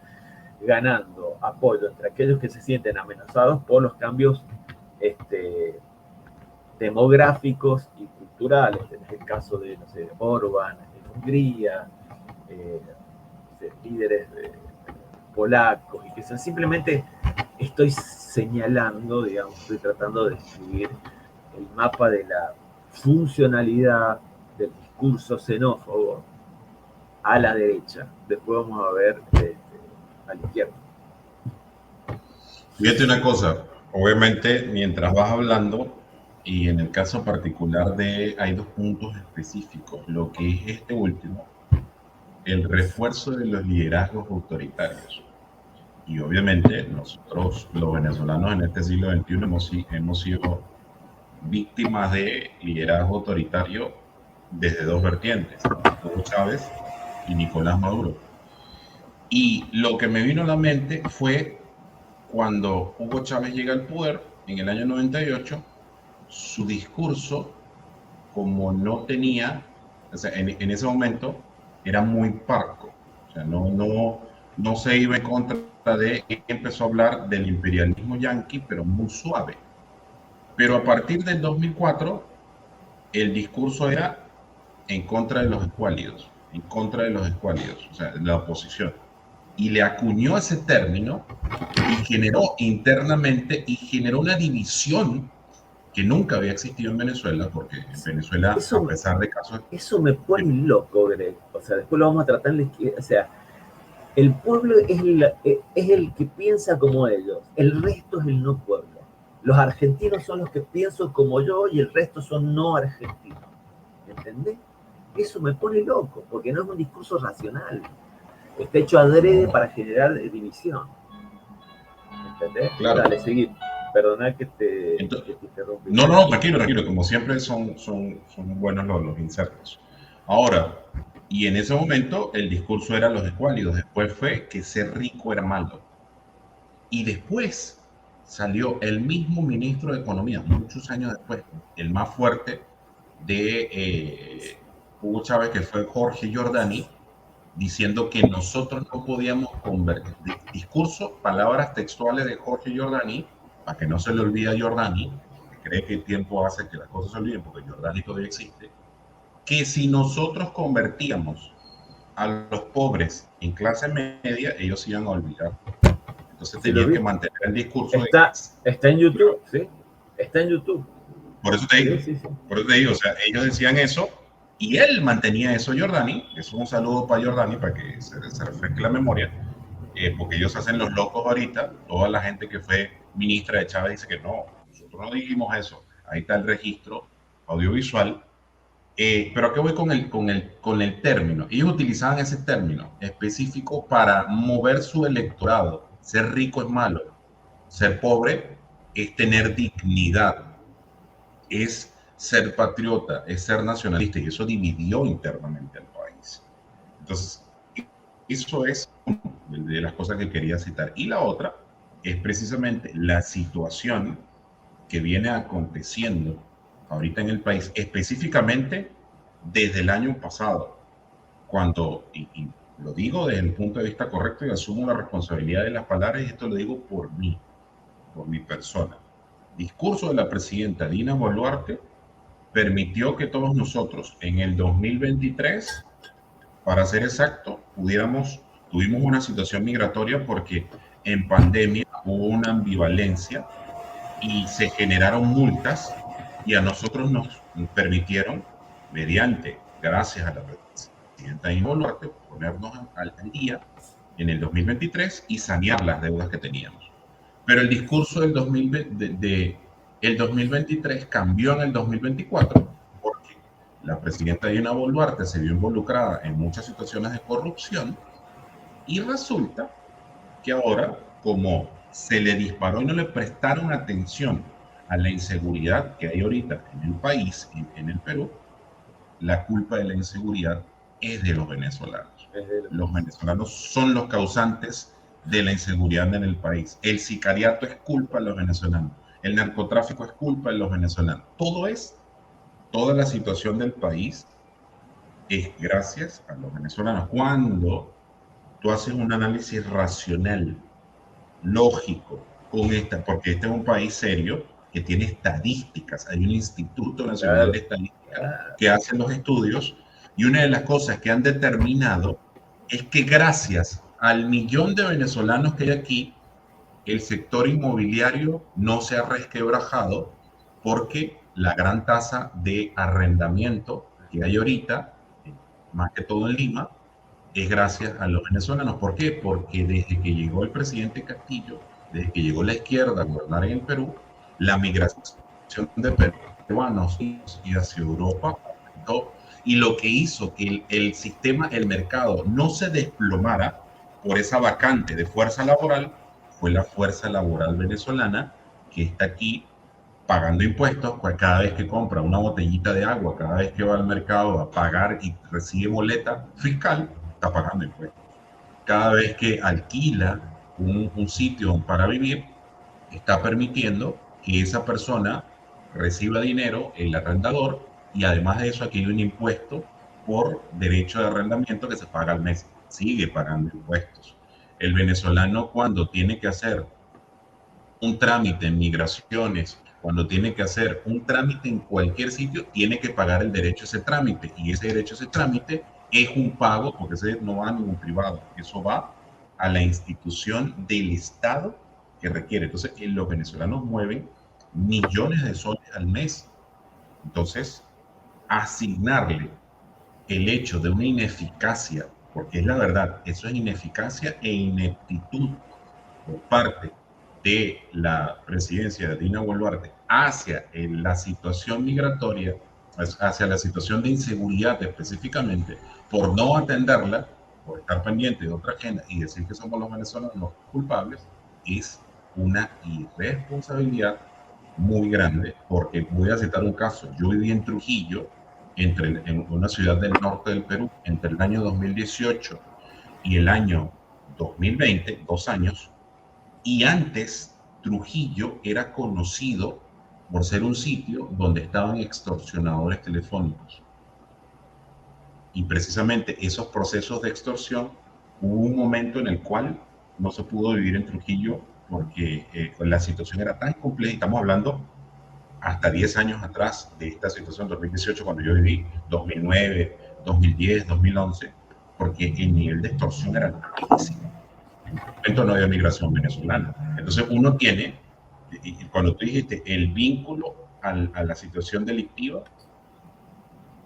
ganando apoyo entre aquellos que se sienten amenazados por los cambios demográficos y culturales. En el caso de, no sé, Orbán en Hungría, líderes polacos, y que son simplemente, estoy señalando, digamos, estoy tratando de describir el mapa de funcionalidad del discurso xenófobo a la derecha. Después vamos a ver a la izquierda. Fíjate una cosa, obviamente mientras vas hablando, y en el caso particular hay dos puntos específicos, lo que es este último, el refuerzo de los liderazgos autoritarios. Y obviamente nosotros, los venezolanos en este siglo XXI, hemos sido víctimas de liderazgo autoritario desde dos vertientes, Hugo Chávez y Nicolás Maduro. Y lo que me vino a la mente fue cuando Hugo Chávez llega al poder en el año 98, su discurso, como no tenía, o sea, en ese momento era muy parco, o sea, no se iba en contra de, empezó a hablar del imperialismo yanqui, pero muy suave. Pero a partir del 2004, el discurso era en contra de los escuálidos, o sea, la oposición. Y le acuñó ese término y generó internamente una división que nunca había existido en Venezuela, porque en Venezuela, a pesar de casos... Eso me pone loco, Greg. O sea, después lo vamos a tratar en la izquierda. O sea, el pueblo es el que piensa como ellos, el resto es el no pueblo. Los argentinos son los que piensan como yo y el resto son no argentinos. ¿Entendés? Eso me pone loco, porque no es un discurso racional. Está hecho adrede para generar división. ¿Entendés? Claro. Dale, seguir. Perdona que te interrumpí. No, tranquilo. Como siempre son buenos los insertos. Ahora, y en ese momento el discurso era los escuálidos. Después fue que ser rico era malo. Y después salió el mismo ministro de Economía, muchos años después, el más fuerte de Hugo Chávez, que fue Jorge Giordani, diciendo que nosotros no podíamos convertir discurso, palabras textuales de Jorge Giordani, para que no se le olvide a Giordani, que cree que el tiempo hace que las cosas se olviden, porque Giordani todavía existe, que si nosotros convertíamos a los pobres en clase media, ellos iban a olvidar. Entonces tenían que mantener el discurso. Está en YouTube, ¿sí? Está en YouTube. Por eso te digo, o sea, ellos decían eso, y él mantenía eso, Giordani. Eso es un saludo para Giordani, para que se refresque la memoria, porque ellos hacen los locos ahorita. Toda la gente que fue ministra de Chávez dice que no, nosotros no dijimos eso. Ahí está el registro audiovisual. Pero ¿a qué voy con el término? Ellos utilizaban ese término específico para mover su electorado. Ser rico es malo, ser pobre es tener dignidad, es ser patriota, es ser nacionalista, y eso dividió internamente al país. Entonces, eso es una de las cosas que quería citar. Y la otra es precisamente la situación que viene aconteciendo ahorita en el país, específicamente desde el año pasado, cuando, y lo digo desde el punto de vista correcto y asumo la responsabilidad de las palabras, y esto lo digo por mí, por mi persona. Discurso de la presidenta Dina Boluarte permitió que todos nosotros en el 2023, para ser exacto, tuvimos una situación migratoria porque en pandemia hubo una ambivalencia y se generaron multas, y a nosotros nos permitieron, gracias a la presidenta Dina Boluarte, ponernos al día en el 2023 y sanear las deudas que teníamos. Pero el discurso del 2023 cambió en el 2024 porque la presidenta Dina Boluarte se vio involucrada en muchas situaciones de corrupción, y resulta que ahora, como se le disparó y no le prestaron atención a la inseguridad que hay ahorita en el país, en el Perú, la culpa de la inseguridad es de los venezolanos. Los venezolanos son los causantes de la inseguridad en el país. El sicariato es culpa de los venezolanos. El narcotráfico es culpa de los venezolanos. Toda la situación del país es gracias a los venezolanos. Cuando tú haces un análisis racional, lógico, porque este es un país serio que tiene estadísticas. Hay un Instituto Nacional de Estadística que hace los estudios, y una de las cosas que han determinado es que gracias al millón de venezolanos que hay aquí, el sector inmobiliario no se ha resquebrajado, porque la gran tasa de arrendamiento que hay ahorita, más que todo en Lima, es gracias a los venezolanos. ¿Por qué? Porque desde que llegó el presidente Castillo, desde que llegó la izquierda a gobernar en el Perú, la migración de peruanos y hacia Europa aumentó. Y lo que hizo que el sistema, el mercado, no se desplomara por esa vacante de fuerza laboral fue la fuerza laboral venezolana que está aquí pagando impuestos, pues cada vez que compra una botellita de agua, cada vez que va al mercado a pagar y recibe boleta fiscal, está pagando impuestos. Cada vez que alquila un sitio para vivir, está permitiendo que esa persona reciba dinero, el arrendador, y además de eso aquí hay un impuesto por derecho de arrendamiento que se paga al mes. Sigue pagando impuestos. El venezolano cuando tiene que hacer un trámite en migraciones, cuando tiene que hacer un trámite en cualquier sitio, tiene que pagar el derecho a ese trámite. Y ese derecho a ese trámite es un pago, porque ese no va a ningún privado, eso va a la institución del Estado que requiere. Entonces, los venezolanos mueven millones de soles al mes. Entonces, asignarle el hecho de una ineficacia, porque es la verdad, eso es ineficacia e ineptitud por parte de la presidencia de Dina Boluarte hacia la situación migratoria, hacia la situación de inseguridad específicamente, por no atenderla, por estar pendiente de otra agenda y decir que somos los venezolanos los culpables, es una irresponsabilidad muy grande, porque voy a citar un caso. Yo viví en Trujillo, en una ciudad del norte del Perú, entre el año 2018 y el año 2020, 2 años, y antes Trujillo era conocido por ser un sitio donde estaban extorsionadores telefónicos. Y precisamente esos procesos de extorsión, hubo un momento en el cual no se pudo vivir en Trujillo porque la situación era tan compleja, y estamos hablando hasta 10 años atrás de esta situación, 2018 cuando yo viví, 2009, 2010, 2011, porque el nivel de extorsión era altísimo. En ese momento no había migración venezolana. Entonces uno tiene, y cuando tú dijiste el vínculo a la situación delictiva,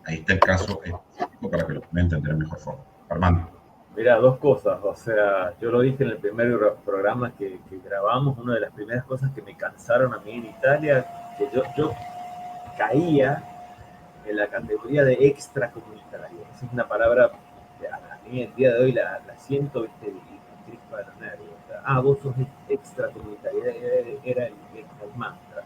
ahí está el caso específico para que lo puedan entender de mejor forma. Armando. Mira, dos cosas, o sea, yo lo dije en el primer programa que grabamos, una de las primeras cosas que me cansaron a mí en Italia, que yo caía en la categoría de extracomunitario. Esa es una palabra que a mí el día de hoy la siento, ¿viste? Y me crispa los nervios. O sea, vos sos extracomunitario, era el mantra.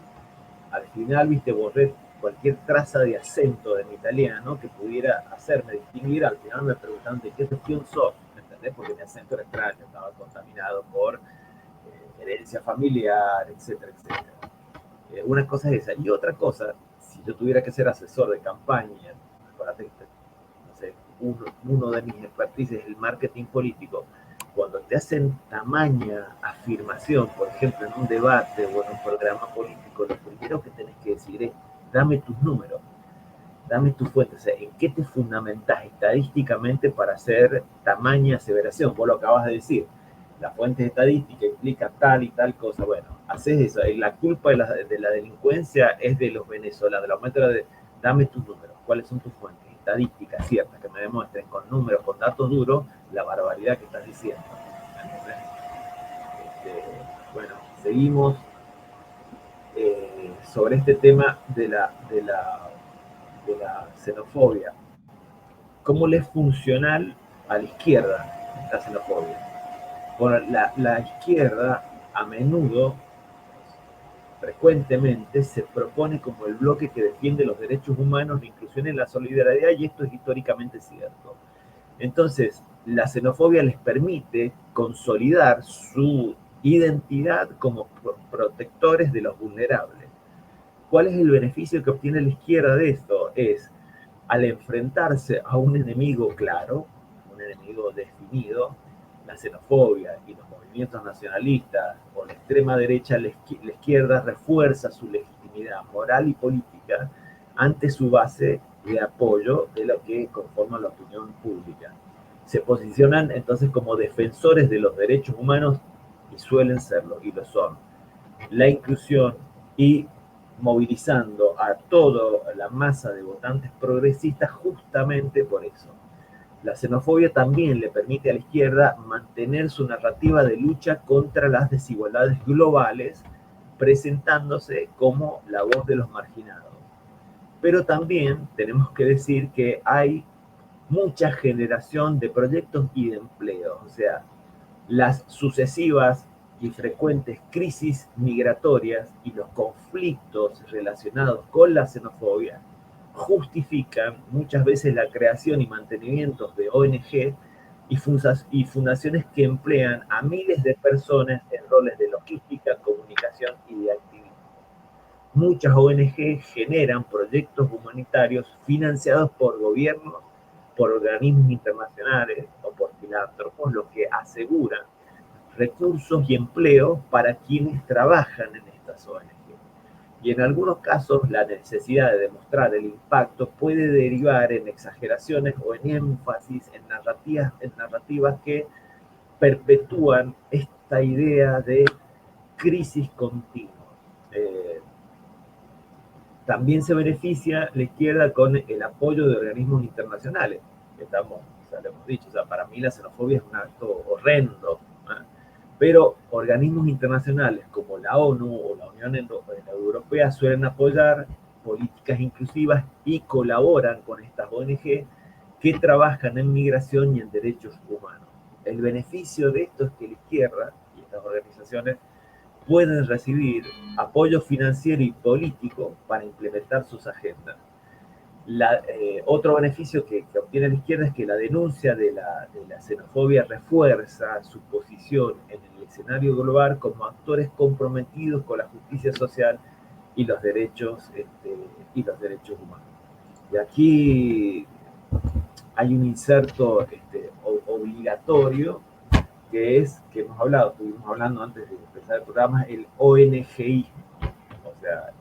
Al final, viste, borré cualquier traza de acento de mi italiano que pudiera hacerme distinguir. Al final me preguntaban de qué región sos, ¿me entendés? Porque mi acento era extraño, estaba contaminado por herencia familiar, etcétera, etcétera. Una cosa es esa. Y otra cosa, si yo tuviera que ser asesor de campaña, acuérdate que no sé, uno de mis expertise es el marketing político. Cuando te hacen tamaña afirmación, por ejemplo, en un debate o en un programa político, lo primero que tenés que decir es, dame tus números, dame tus fuentes, o sea, ¿en qué te fundamentás estadísticamente para hacer tamaña aseveración? Vos lo acabas de decir, la fuente estadística implica tal y tal cosa. Bueno, haces eso, y la culpa de la delincuencia es de los venezolanos, del aumento de dame tus números, ¿cuáles son tus fuentes estadísticas ciertas que me demuestren con números, con datos duros, la barbaridad que estás diciendo? Bueno, seguimos sobre este tema de la xenofobia. ¿Cómo le es funcional a la izquierda la xenofobia? Bueno, la izquierda a menudo, frecuentemente, se propone como el bloque que defiende los derechos humanos, la inclusión y la solidaridad, y esto es históricamente cierto. Entonces, la xenofobia les permite consolidar su identidad como protectores de los vulnerables. ¿Cuál es el beneficio que obtiene la izquierda de esto? Es, al enfrentarse a un enemigo claro, un enemigo definido, la xenofobia y los movimientos nacionalistas o la extrema derecha, la izquierda refuerza su legitimidad moral y política ante su base de apoyo de lo que conforma la opinión pública. Se posicionan entonces como defensores de los derechos humanos y suelen serlo, y lo son. La inclusión y movilizando a toda la masa de votantes progresistas justamente por eso. La xenofobia también le permite a la izquierda mantener su narrativa de lucha contra las desigualdades globales, presentándose como la voz de los marginados. Pero también tenemos que decir que hay mucha generación de proyectos y de empleo, o sea, las sucesivas y frecuentes crisis migratorias y los conflictos relacionados con la xenofobia justifican muchas veces la creación y mantenimiento de ONG y fundaciones que emplean a miles de personas en roles de logística, comunicación y de activismo. Muchas ONG generan proyectos humanitarios financiados por gobiernos, por organismos internacionales o por filántropos, lo que aseguran recursos y empleo para quienes trabajan en estas ONG. Y en algunos casos la necesidad de demostrar el impacto puede derivar en exageraciones o en énfasis en narrativas que perpetúan esta idea de crisis continua. También se beneficia la izquierda con el apoyo de organismos internacionales. Lo hemos dicho, o sea, para mí la xenofobia es un acto horrendo, ¿eh? Pero organismos internacionales como la ONU o la Unión Europea suelen apoyar políticas inclusivas y colaboran con estas ONG que trabajan en migración y en derechos humanos. El beneficio de esto es que la izquierda y estas organizaciones pueden recibir apoyo financiero y político para implementar sus agendas. Otro beneficio que obtiene la izquierda es que la denuncia de la xenofobia refuerza su posición en el escenario global como actores comprometidos con la justicia social y los derechos humanos. Y aquí hay un inserto obligatorio que hemos hablado, estuvimos hablando antes de empezar el programa, el ONGismo. O sea,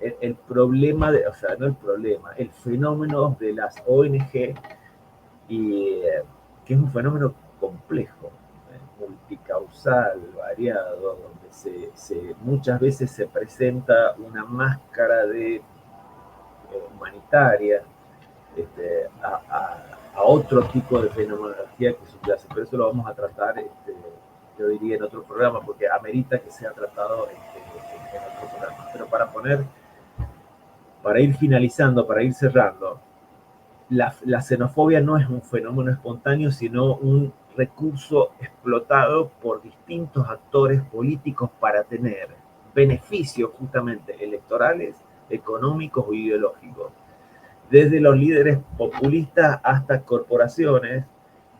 el problema, el fenómeno de las ONG, y que es un fenómeno complejo, multicausal, variado, donde muchas veces se presenta una máscara de humanitaria a otro tipo de fenomenología que subyace, pero eso lo vamos a tratar, yo diría, en otro programa, porque amerita que sea tratado en otro programa. Pero para ir finalizando, para ir cerrando, la xenofobia no es un fenómeno espontáneo, sino un recurso explotado por distintos actores políticos para tener beneficios justamente electorales, económicos o ideológicos. Desde los líderes populistas hasta corporaciones,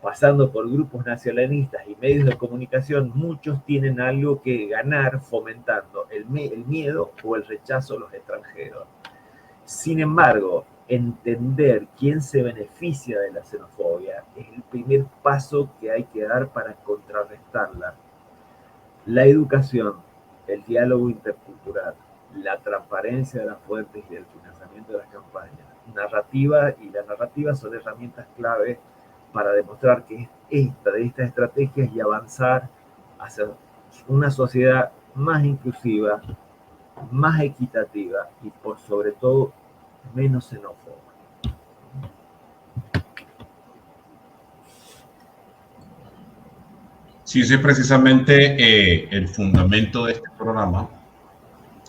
pasando por grupos nacionalistas y medios de comunicación, muchos tienen algo que ganar fomentando el miedo o el rechazo a los extranjeros. Sin embargo, entender quién se beneficia de la xenofobia es el primer paso que hay que dar para contrarrestarla. La educación, el diálogo intercultural, la transparencia de las fuentes y del financiamiento de las campañas, la narrativa son herramientas clave para demostrar que de estas estrategias y avanzar hacia una sociedad más inclusiva, más equitativa y por sobre todo menos xenófoba. Sí, ese es precisamente el fundamento de este programa,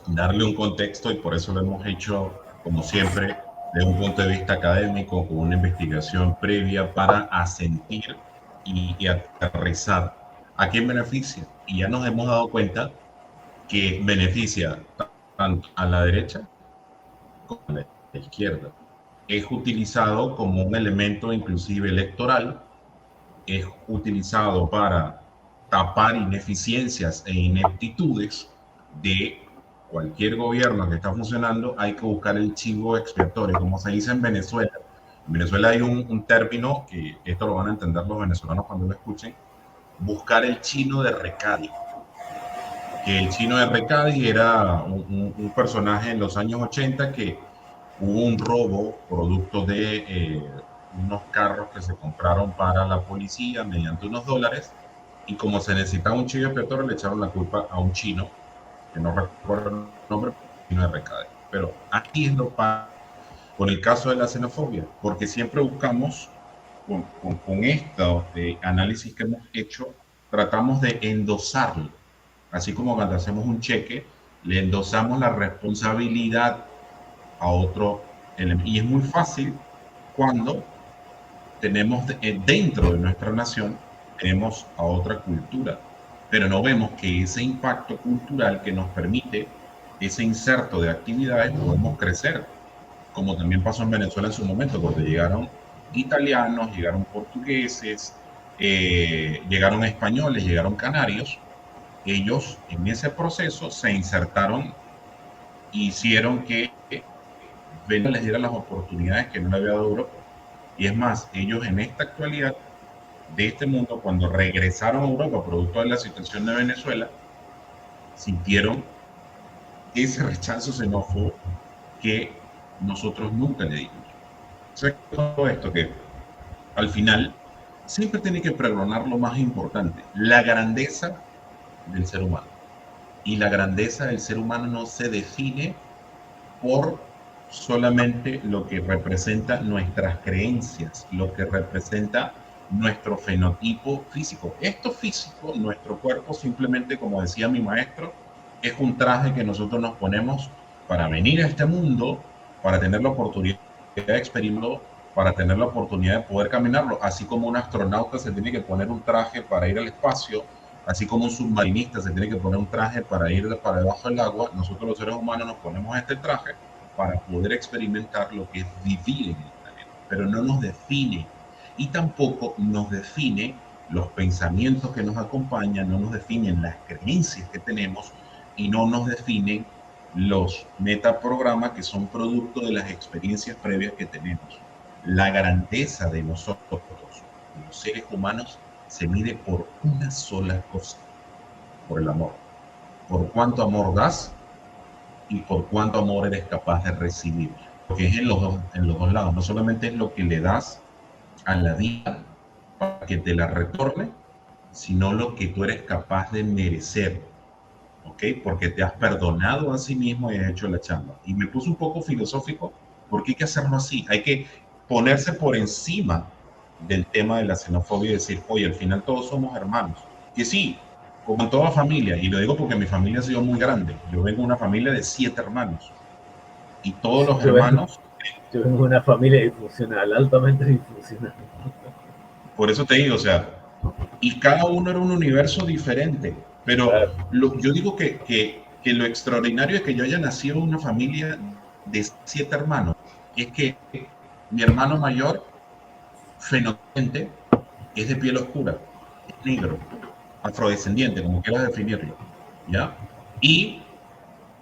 darle un contexto, y por eso lo hemos hecho, como siempre, desde un punto de vista académico, con una investigación previa para asentir y aterrizar a quién beneficia. Y ya nos hemos dado cuenta que beneficia tanto a la derecha como a la izquierda. Es utilizado como un elemento inclusive electoral, es utilizado para tapar ineficiencias e ineptitudes de cualquier gobierno que está funcionando. Hay que buscar el chivo expiatorio, como se dice en Venezuela. En Venezuela hay un término que esto lo van a entender los venezolanos cuando lo escuchen: buscar el chino de Recadi. Que el chino de Recadi era un personaje en los años 80 que hubo un robo producto de unos carros que se compraron para la policía mediante unos dólares, y como se necesitaba un chivo expiatorio le echaron la culpa a un chino, que no recuerdo el nombre, de recadeo. Pero aquí es lo pasa con el caso de la xenofobia, porque siempre buscamos, con este análisis que hemos hecho, tratamos de endosarlo. Así como cuando hacemos un cheque, le endosamos la responsabilidad a otro elemento. Y es muy fácil cuando tenemos dentro de nuestra nación, tenemos a otra cultura, pero no vemos que ese impacto cultural que nos permite ese inserto de actividades podemos crecer, como también pasó en Venezuela en su momento, cuando llegaron italianos, llegaron portugueses, llegaron españoles, llegaron canarios, ellos en ese proceso se insertaron e hicieron que Venezuela les diera las oportunidades que no le había dado Europa. Y es más, ellos en esta actualidad de este mundo, cuando regresaron a Europa producto de la situación de Venezuela, sintieron ese rechazo xenófobo que nosotros nunca le dimos. ¿Sabes todo esto? Que al final siempre tiene que pregonar lo más importante, la grandeza del ser humano. Y la grandeza del ser humano no se define por solamente lo que representa nuestras creencias, lo que representa nuestro fenotipo físico. Esto físico, nuestro cuerpo simplemente, como decía mi maestro, es un traje que nosotros nos ponemos para venir a este mundo, para tener la oportunidad de experimentarlo, para tener la oportunidad de poder caminarlo, así como un astronauta se tiene que poner un traje para ir al espacio, así como un submarinista se tiene que poner un traje para ir para debajo del agua, nosotros los seres humanos nos ponemos este traje para poder experimentar lo que es vivir en el planeta, pero no nos define y tampoco nos define los pensamientos que nos acompañan, no nos definen las creencias que tenemos y no nos definen los metaprogramas que son producto de las experiencias previas que tenemos. La grandeza de nosotros, de los seres humanos, se mide por una sola cosa, por el amor. Por cuánto amor das y por cuánto amor eres capaz de recibir. Porque es en los dos lados. No solamente es lo que le das a la vida para que te la retorne, sino lo que tú eres capaz de merecer. ¿Ok? Porque te has perdonado a sí mismo y has hecho la chamba. Y me puse un poco filosófico porque hay que hacerlo así. Hay que ponerse por encima del tema de la xenofobia y decir, oye, al final todos somos hermanos. Que sí, como en toda familia, y lo digo porque mi familia ha sido muy grande. Yo vengo de una familia de 7 hermanos. Y todos los Yo vengo, hermanos, yo vengo de una familia disfuncional, altamente disfuncional. por eso te digo, o sea, y cada uno era un universo diferente. Pero Claro, yo digo que lo extraordinario de que yo haya nacido en una familia de 7 hermanos es que mi hermano mayor, fenomenalmente, es de piel oscura, es negro, afrodescendiente, como quieras definirlo, ¿ya? Y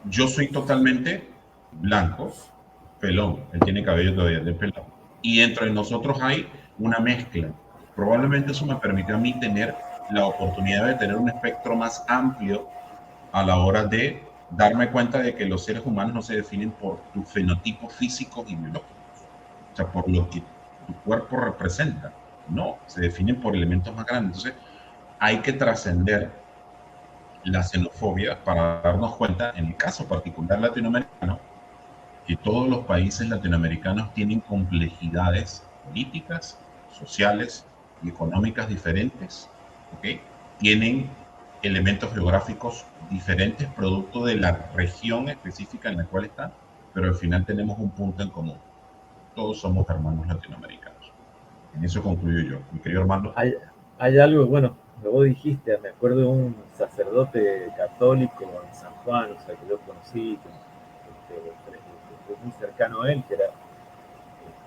yo soy totalmente blanco, pelón, él tiene cabello todavía de pelón. Y entre nosotros hay una mezcla. Probablemente eso me permite a mí tener la oportunidad de tener un espectro más amplio a la hora de darme cuenta de que los seres humanos no se definen por tu fenotipo físico y biológico, o sea, por lo que tu cuerpo representa. No, se definen por elementos más grandes. Entonces, hay que trascender la xenofobia para darnos cuenta, en el caso particular latinoamericano, que todos los países latinoamericanos tienen complejidades políticas, sociales y económicas diferentes, ¿ok? Tienen elementos geográficos diferentes producto de la región específica en la cual están, pero al final tenemos un punto en común. Todos somos hermanos latinoamericanos. En eso concluyo yo. Mi querido hermano, hay, hay algo, bueno, que vos dijiste, me acuerdo de un sacerdote católico en San Juan, o sea, que yo conocí, que fue muy cercano a él, que era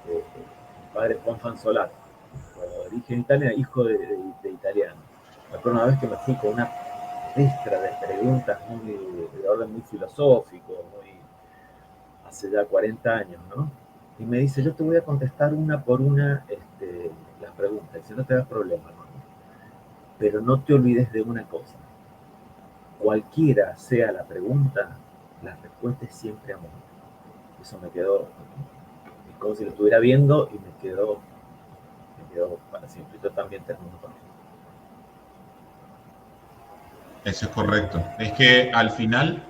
el padre Juan Fansolar, de origen italiano, hijo de italiano. Me acuerdo una vez que me fui con una ristra de preguntas muy, de orden muy filosófico, muy, hace ya 40 años, ¿no? Y me dice, yo te voy a contestar una por una las preguntas, si no te das problema, ¿no? Pero no te olvides de una cosa, cualquiera sea la pregunta, la respuesta es siempre amor. Eso me quedó, es como si lo estuviera viendo y me quedó para siempre. Yo también termino con eso. eso es correcto. Es que al final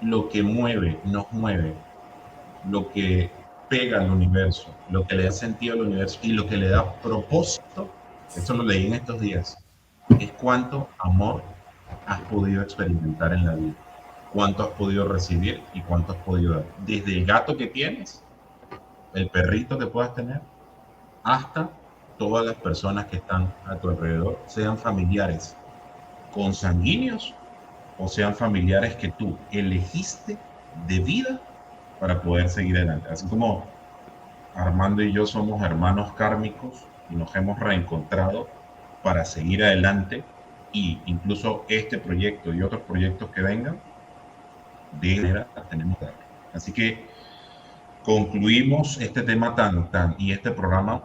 lo que mueve, nos mueve, lo que pega al universo, lo que le da sentido al universo y lo que le da propósito, esto lo leí en estos días, es cuánto amor has podido experimentar en la vida, cuánto has podido recibir y cuánto has podido dar. Desde el gato que tienes, el perrito que puedas tener, hasta todas las personas que están a tu alrededor, sean familiares consanguíneos o sean familiares que tú elegiste de vida para poder seguir adelante. Así como Armando y yo somos hermanos kármicos y nos hemos reencontrado para seguir adelante, y incluso este proyecto y otros proyectos que vengan, de manera tenemos que dar. Así que concluimos este tema y este programa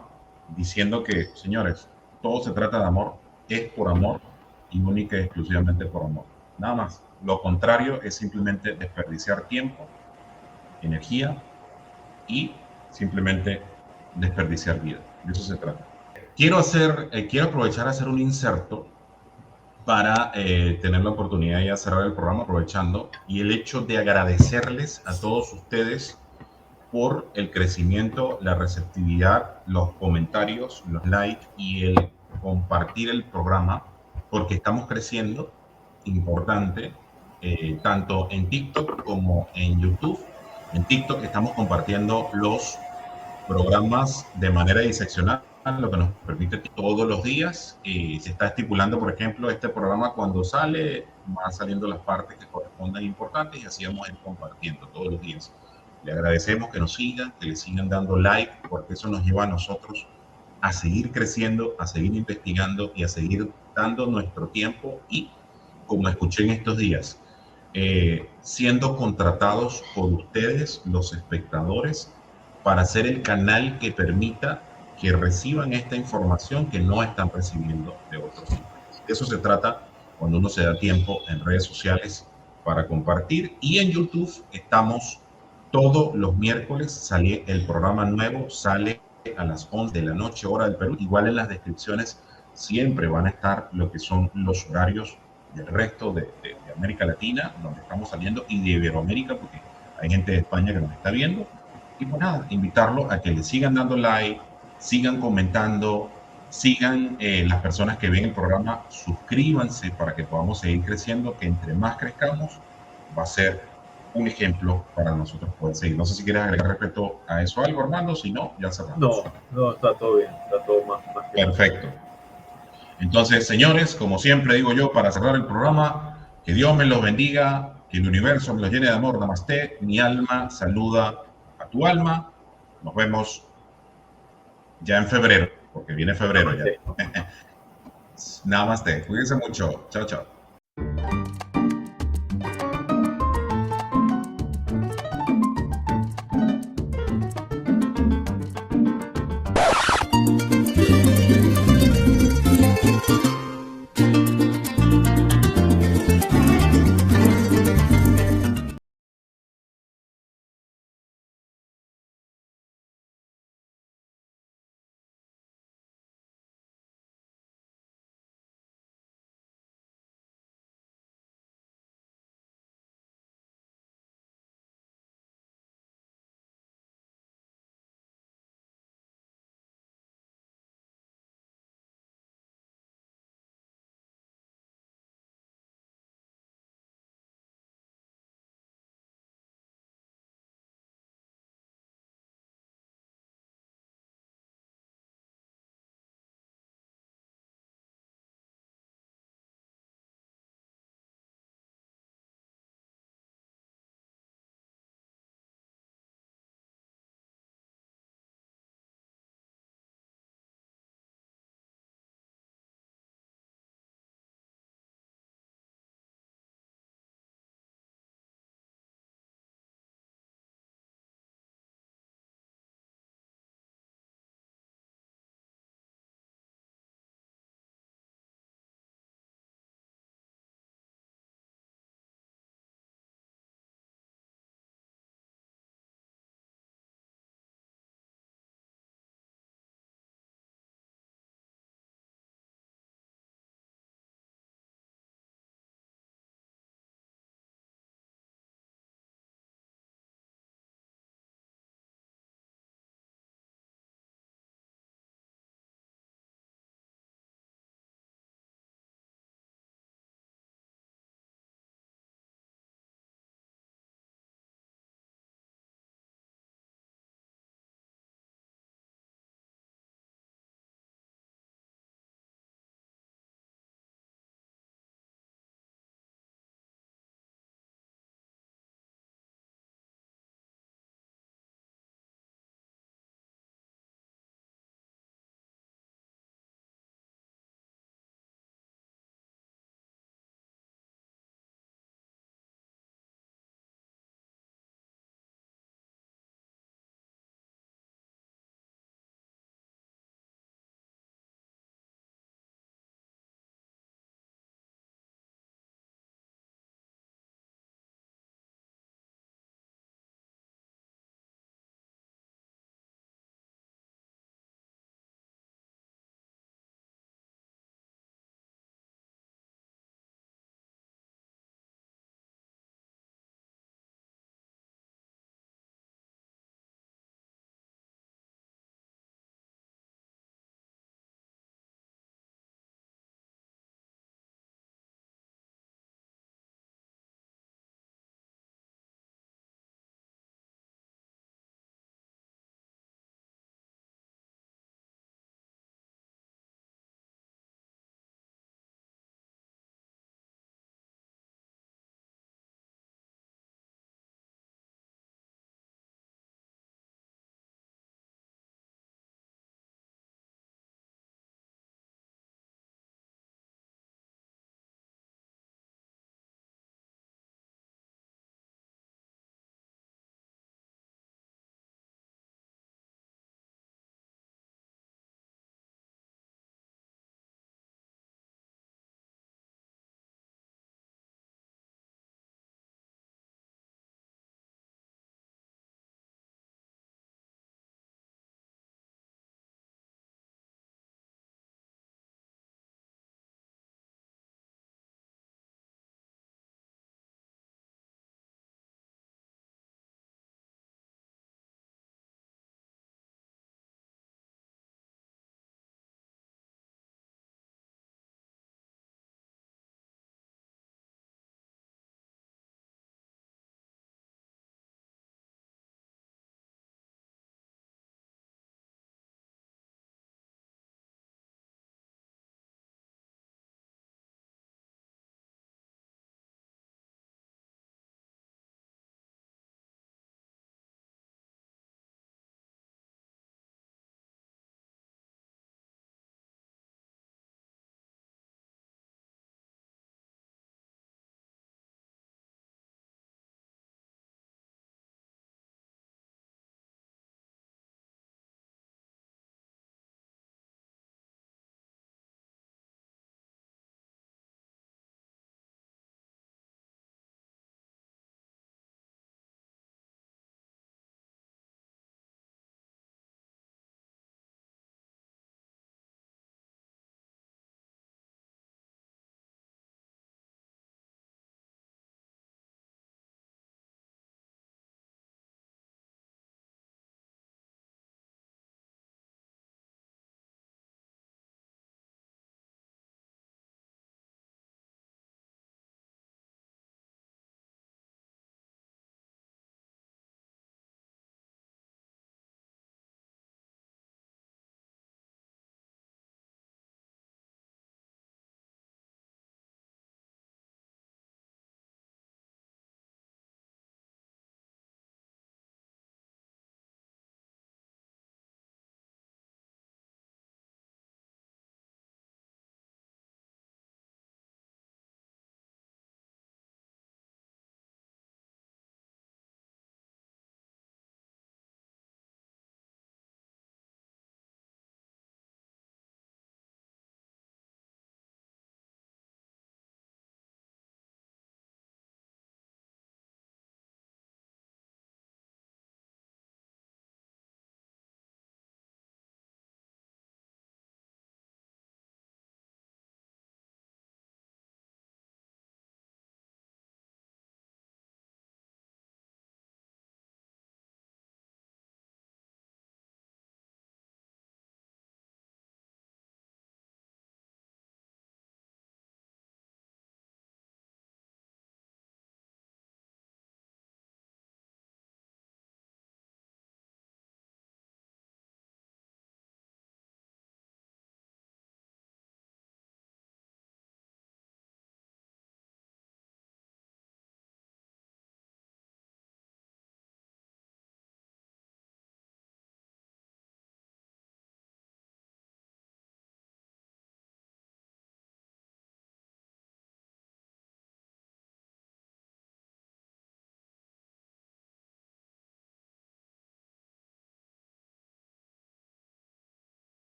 diciendo que, señores, todo se trata de amor, es por amor y única y exclusivamente por amor. Nada más. Lo contrario es simplemente desperdiciar tiempo, energía y simplemente desperdiciar vida. De eso se trata. Quiero aprovechar a hacer un inserto para tener la oportunidad de cerrar el programa aprovechando, y el hecho de agradecerles a todos ustedes por el crecimiento, la receptividad, los comentarios, los likes y el compartir el programa, porque estamos creciendo, importante, tanto en TikTok como en YouTube. En TikTok estamos compartiendo los programas de manera diseccionada, lo que nos permite que todos los días se está estipulando, por ejemplo, este programa cuando sale, van saliendo las partes que correspondan importantes y así vamos a ir compartiendo todos los días. Le agradecemos que nos sigan, que le sigan dando like, porque eso nos lleva a nosotros a seguir creciendo, a seguir investigando y a seguir dando nuestro tiempo y, como escuché en estos días, siendo contratados por ustedes, los espectadores, para ser el canal que permita que reciban esta información que no están recibiendo de otros sitios. De eso se trata cuando uno se da tiempo en redes sociales para compartir. Y en YouTube estamos todos los miércoles, sale el programa nuevo, sale a las 11 de la noche, hora del Perú. Igual en las descripciones siempre van a estar lo que son los horarios del resto de América Latina, donde estamos saliendo, y de Iberoamérica, porque hay gente de España que nos está viendo. Y pues nada, invitarlo a que le sigan dando like, sigan comentando, sigan las personas que ven el programa, suscríbanse para que podamos seguir creciendo, que entre más crezcamos va a ser un ejemplo para nosotros poder seguir. No sé si quieres agregar respecto a eso algo, Armando, si no, ya cerramos. No, está todo bien, está todo más perfecto. Entonces, señores, como siempre digo yo, para cerrar el programa, que Dios me los bendiga, que el universo me los llene de amor. Namaste. Mi alma saluda a tu alma. Nos vemos ya en febrero, porque viene febrero ya. Namaste. Cuídense mucho. Chao, chao.